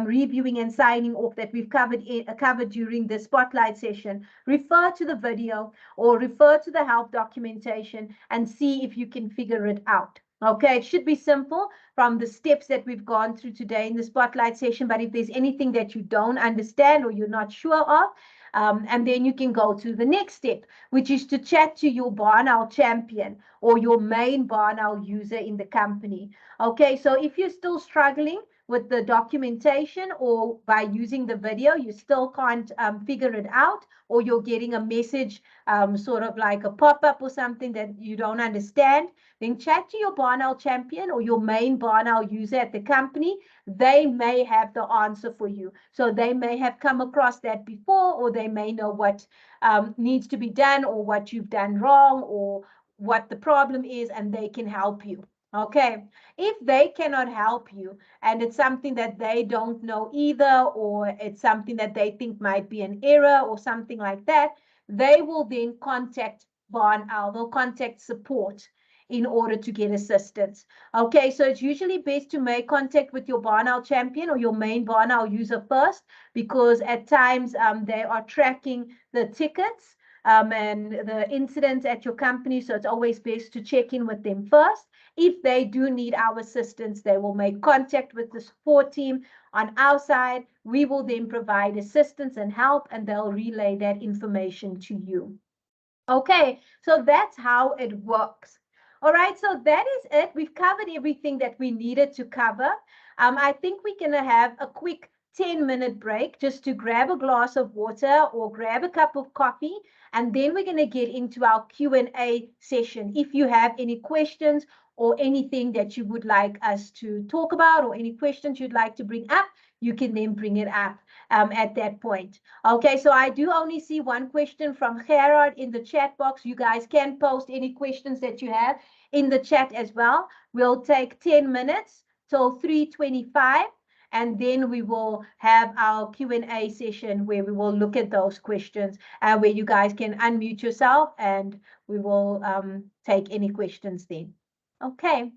reviewing and signing off that we've covered during the spotlight session. Refer to the video or refer to the help documentation and see if you can figure it out. Okay, it should be simple from the steps that we've gone through today in the spotlight session, but if there's anything that you don't understand or you're not sure of, and then you can go to the next step, which is to chat to your BarnOwl champion or your main BarnOwl user in the company. Okay, so if you're still struggling with the documentation or by using the video, you still can't figure it out, or you're getting a message sort of like a pop-up or something that you don't understand, then chat to your BarnOwl champion or your main BarnOwl user at the company. They may have the answer for you. So they may have come across that before, or they may know what needs to be done or what you've done wrong or what the problem is, and they can help you. Okay, if they cannot help you and it's something that they don't know either, or it's something that they think might be an error or something like that, they will then contact BarnOwl. They'll contact support in order to get assistance. Okay, so it's usually best to make contact with your BarnOwl champion or your main BarnOwl user first, because at times they are tracking the tickets and the incidents at your company. So it's always best to check in with them first. If they do need our assistance, they will make contact with the support team on our side. We will then provide assistance and help, and they'll relay that information to you. Okay, so that's how it works. All right, so that is it. We've covered everything that we needed to cover. I think we're going to have a quick 10-minute break just to grab a glass of water or grab a cup of coffee, and then we're going to get into our Q&A session. If you have any questions or anything that you would like us to talk about or any questions you'd like to bring up, you can then bring it up at that point. Okay, so I do only see one question from Gerard in the chat box. You guys can post any questions that you have in the chat as well. We'll take 10 minutes till 3:25, and then we will have our Q&A session where we will look at those questions, where you guys can unmute yourself and we will take any questions then. Okay.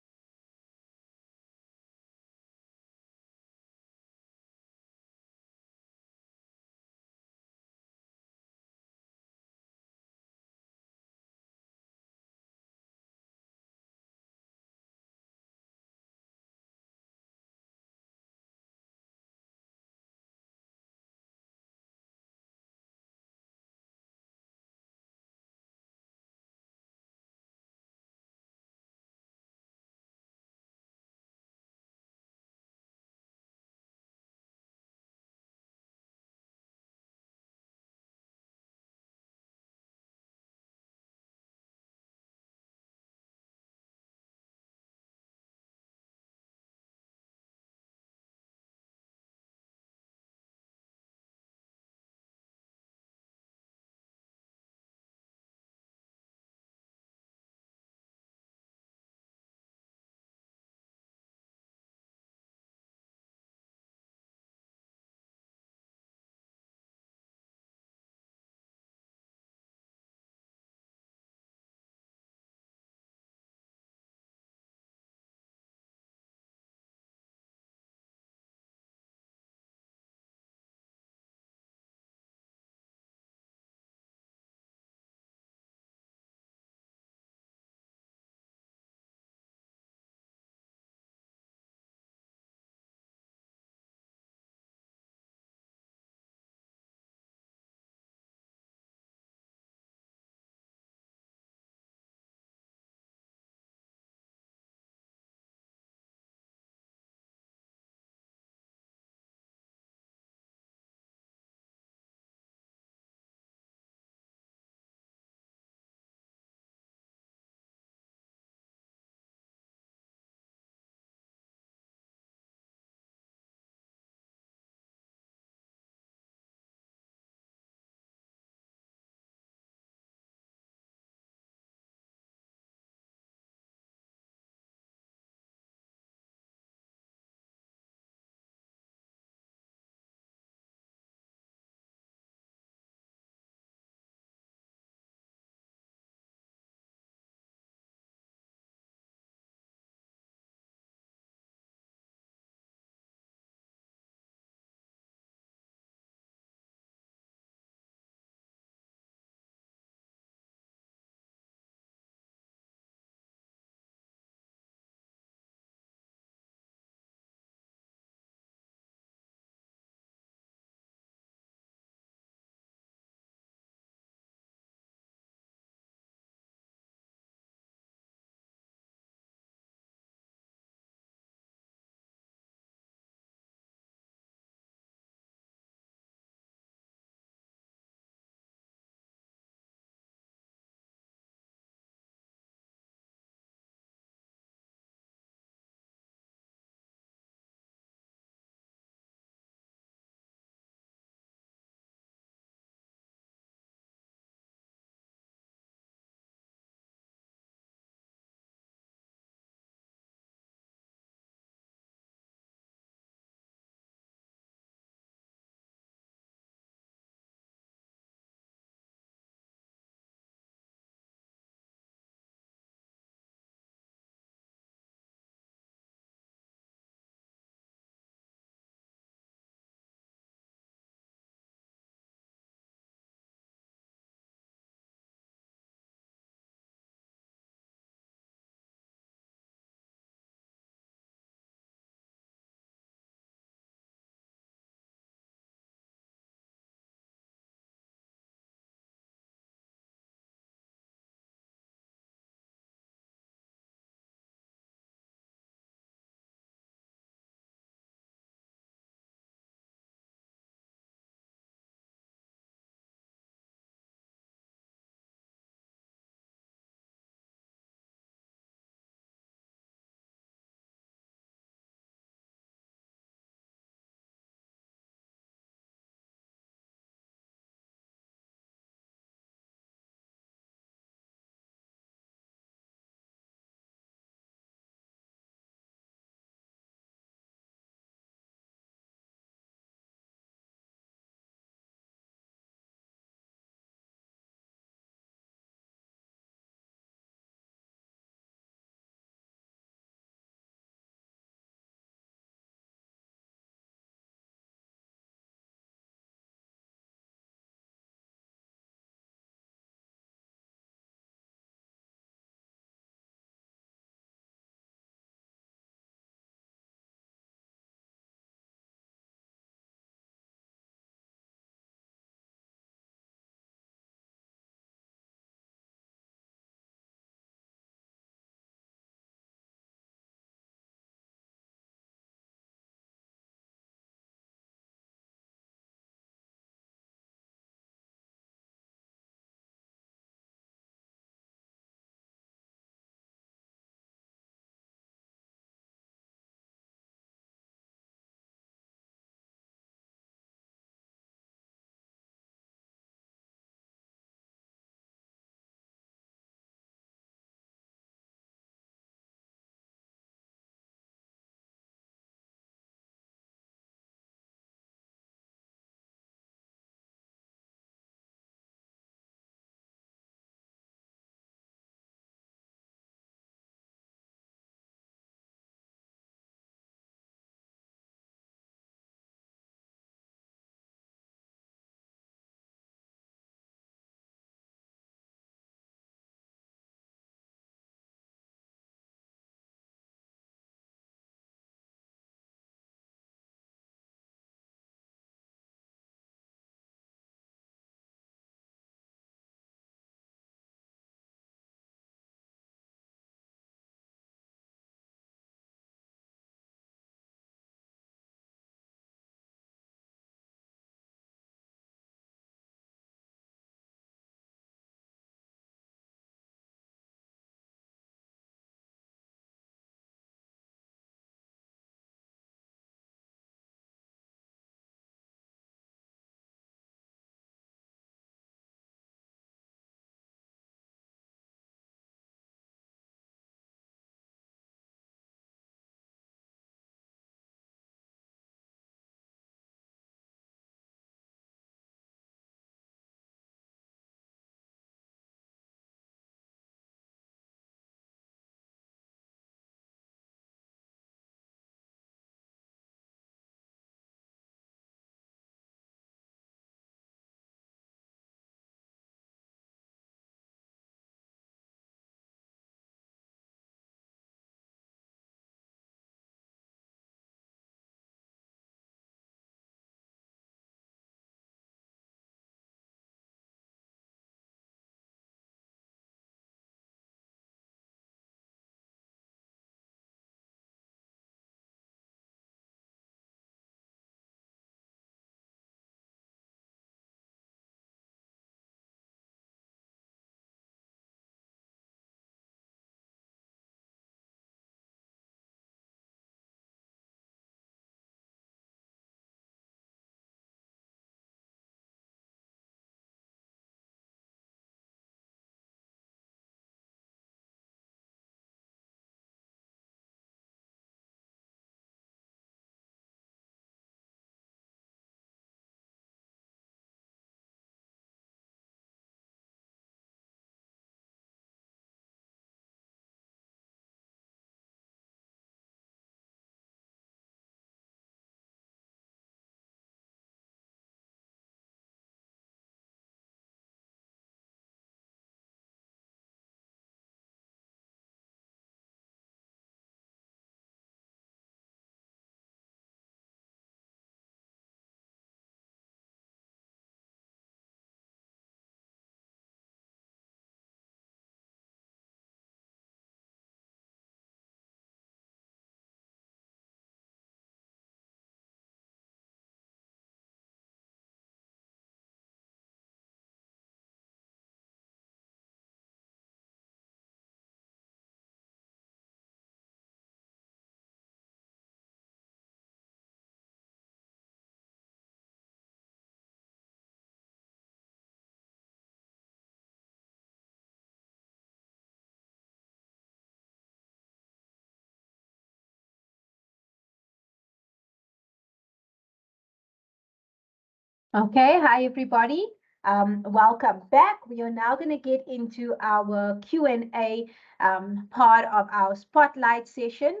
Okay, hi everybody. Welcome back. We are now going to get into our Q&A part of our spotlight session.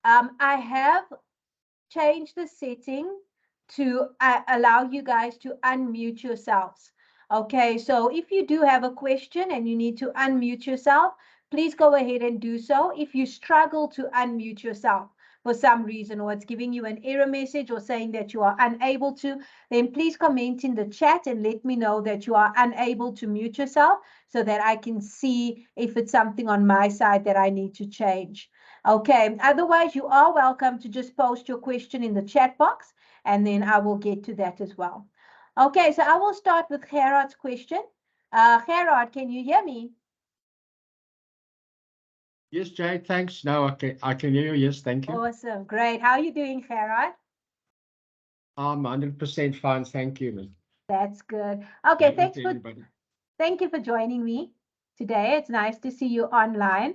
I have change the setting to allow you guys to unmute yourselves. Okay, so if you do have a question and you need to unmute yourself, please go ahead and do so. If you struggle to unmute yourself for some reason, or it's giving you an error message or saying that you are unable to, then please comment in the chat and let me know that you are unable to mute yourself so that I can see if it's something on my side that I need to change. Okay, otherwise you are welcome to just post your question in the chat box and then I will get to that as well. Okay, so I will start with Gerard's question. Gerard, can you hear me? Yes, Jay, thanks. Now I can hear you. Yes, thank you. Awesome, great. How are you doing, Gerard? I'm 100% fine. Thank you, man. That's good. Okay, Hello to everybody. thank you for joining me today. It's nice to see you online.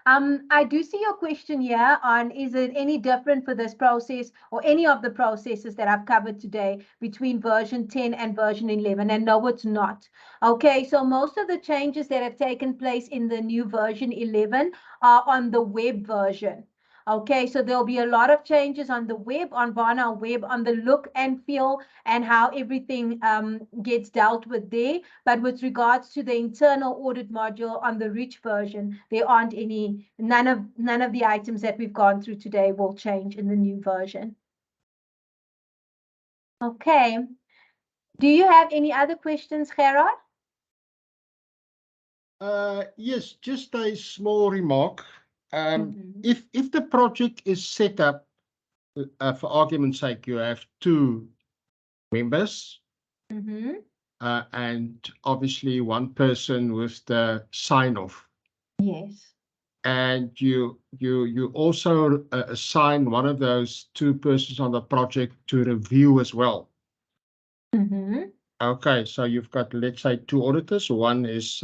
I do see your question here on, is it any different for this process or any of the processes that I've covered today between version 10 and version 11? And no, it's not. Okay, so most of the changes that have taken place in the new version 11 are on the web version. Okay, so there'll be a lot of changes on the web, on BarnOwl web, on the look and feel and how everything gets dealt with there. But with regards to the internal audit module on the rich version, there aren't any, none of the items that we've gone through today will change in the new version. Okay. Do you have any other questions, Gerard? Yes, just a small remark. If the project is set up, for argument's sake, you have 2 members, and obviously one person with the sign-off. Yes. And you also assign one of those 2 persons on the project to review as well. Okay, so you've got, let's say, 2 auditors. One is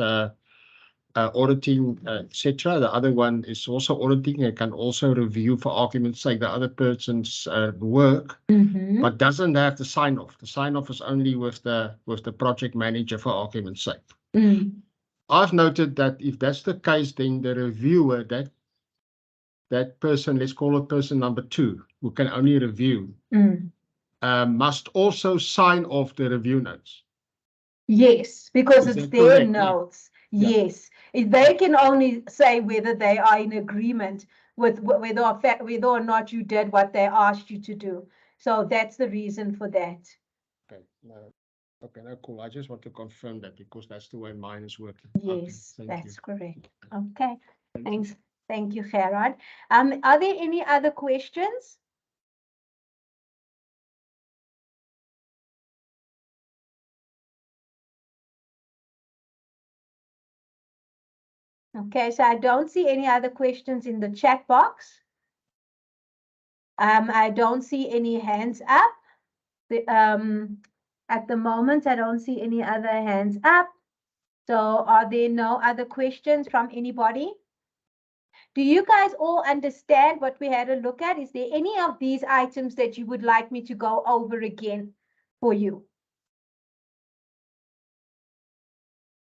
auditing, etc. The other one is also auditing and can also review, for argument's sake, the other person's work, but doesn't have the sign-off. The sign-off is only with the project manager, for argument's sake. I've noted that if that's the case, then the reviewer, that person, let's call it person number 2, who can only review, must also sign off the review notes. Yes, because Is it's that their correct? notes. Yeah. Yes, they can only say whether they are in agreement with whether or not you did what they asked you to do. So that's the reason for that. Okay. No. Okay, no, cool. I just want to confirm that because that's the way mine is working. Yes, Okay, that's you. Correct. Okay, Thanks. Thank you, Gerard. Are there any other questions? Okay, so I don't see any other questions in the chat box. I don't see any hands up. At the moment, I don't see any other hands up. So are there no other questions from anybody? Do you guys all understand what we had a look at? Is there any of these items that you would like me to go over again for you?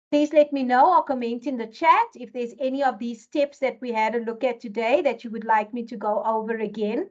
Please let me know or comment in the chat if there's any of these steps that we had a look at today that you would like me to go over again.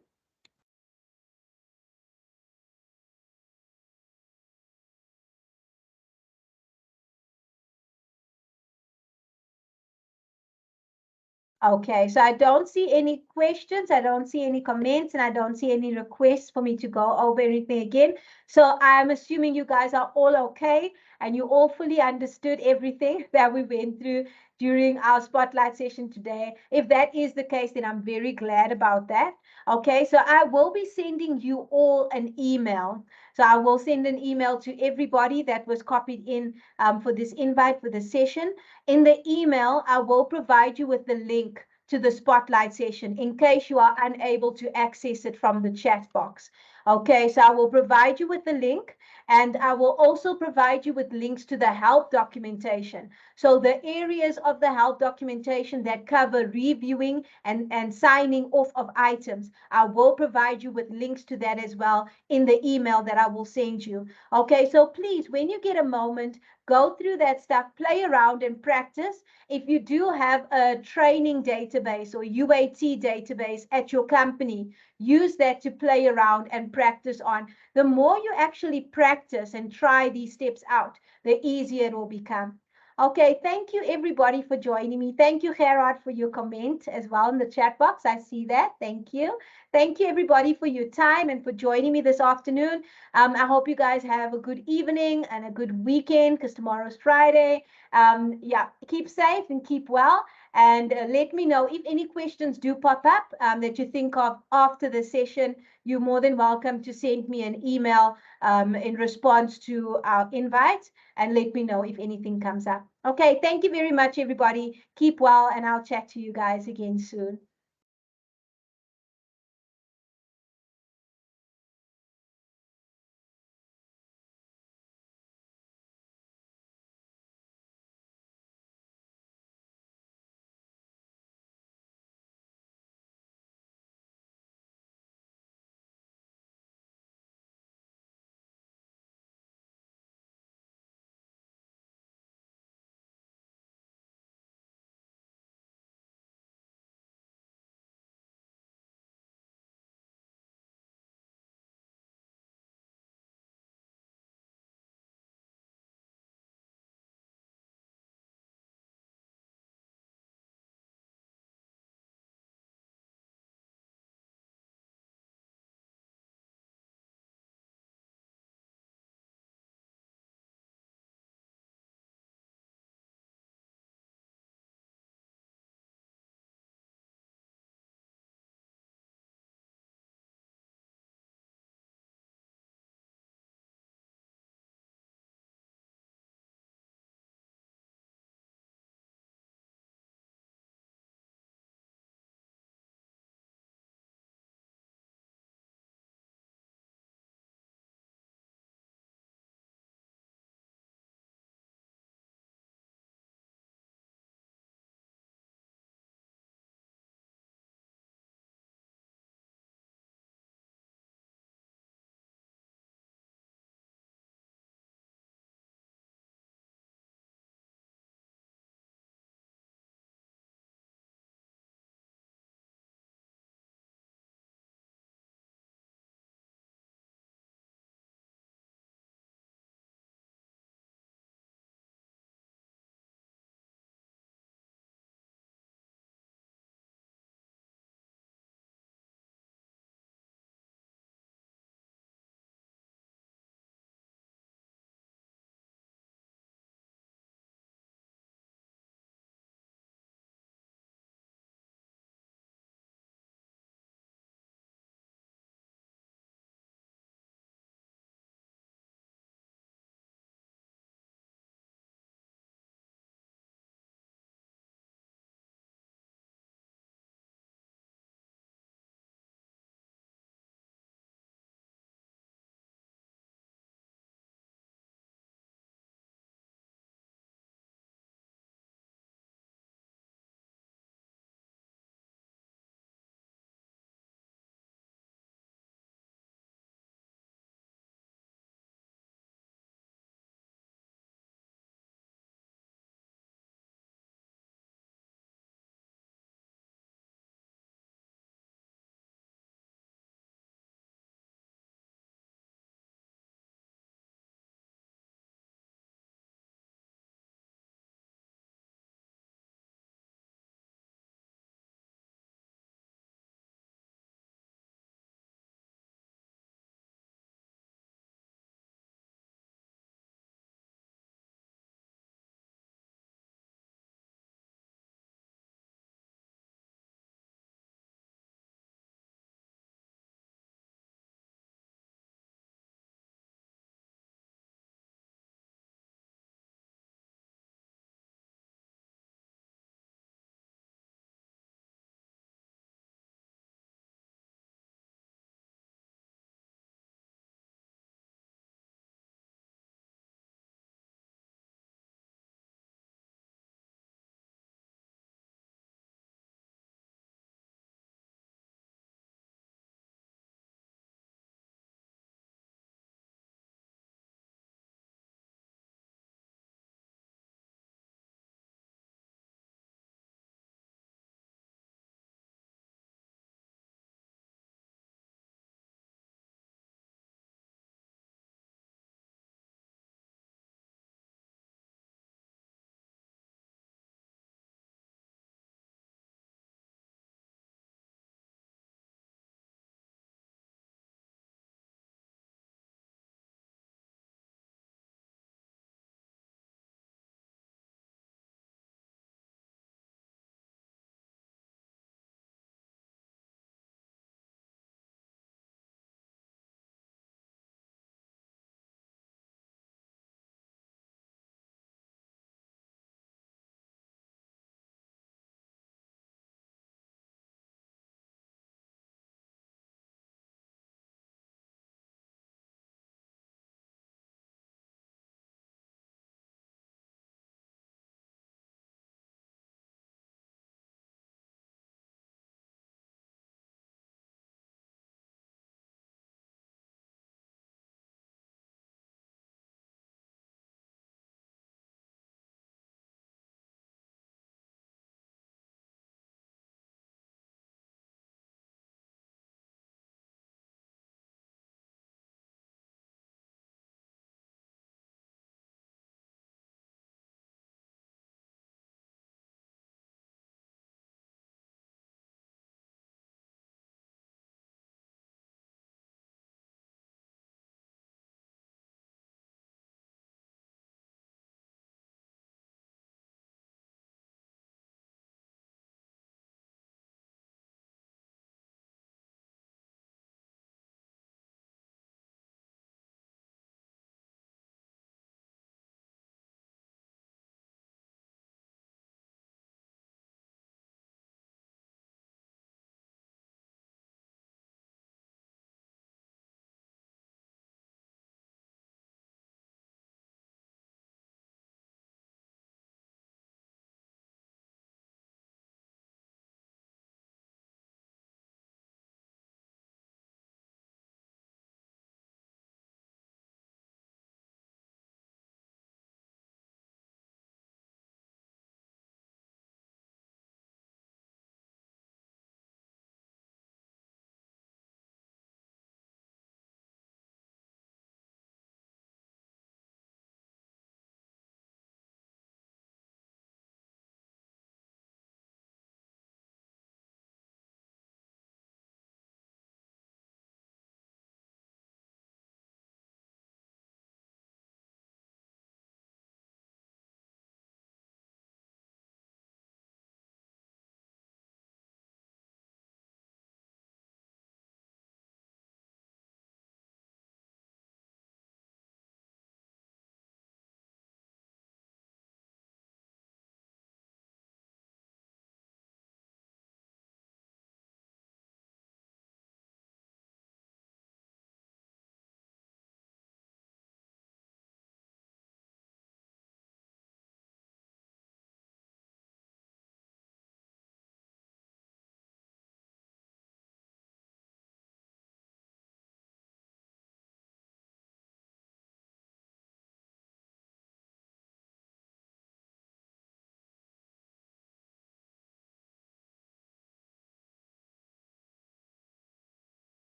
Okay, so I don't see any questions, I don't see any comments, and I don't see any requests for me to go over anything again. So I'm assuming you guys are all okay and you all fully understood everything that we went through during our spotlight session today. If that is the case, then I'm very glad about that. Okay, so I will be sending you all an email. So I will send an email to everybody that was copied in for this invite for the session. In the email, I will provide you with the link to the spotlight session in case you are unable to access it from the chat box. Okay, so I will provide you with the link, and I will also provide you with links to the help documentation. So the areas of the help documentation that cover reviewing and signing off of items, I will provide you with links to that as well in the email that I will send you. Okay, so please, when you get a moment, go through that stuff, play around and practice. If you do have a training database or UAT database at your company, use that to play around and practice on. The more you actually practice and try these steps out, the easier it will become. Okay, thank you everybody for joining me. Thank you, Gerard, for your comment as well in the chat box. I see that. Thank you. Thank you everybody for your time and for joining me this afternoon. I hope you guys have a good evening and a good weekend because tomorrow's Friday. Yeah, keep safe and keep well. And let me know if any questions do pop up that you think of after the session. You're more than welcome to send me an email in response to our invite and let me know if anything comes up. Okay, thank you very much, everybody. Keep well, and I'll chat to you guys again soon.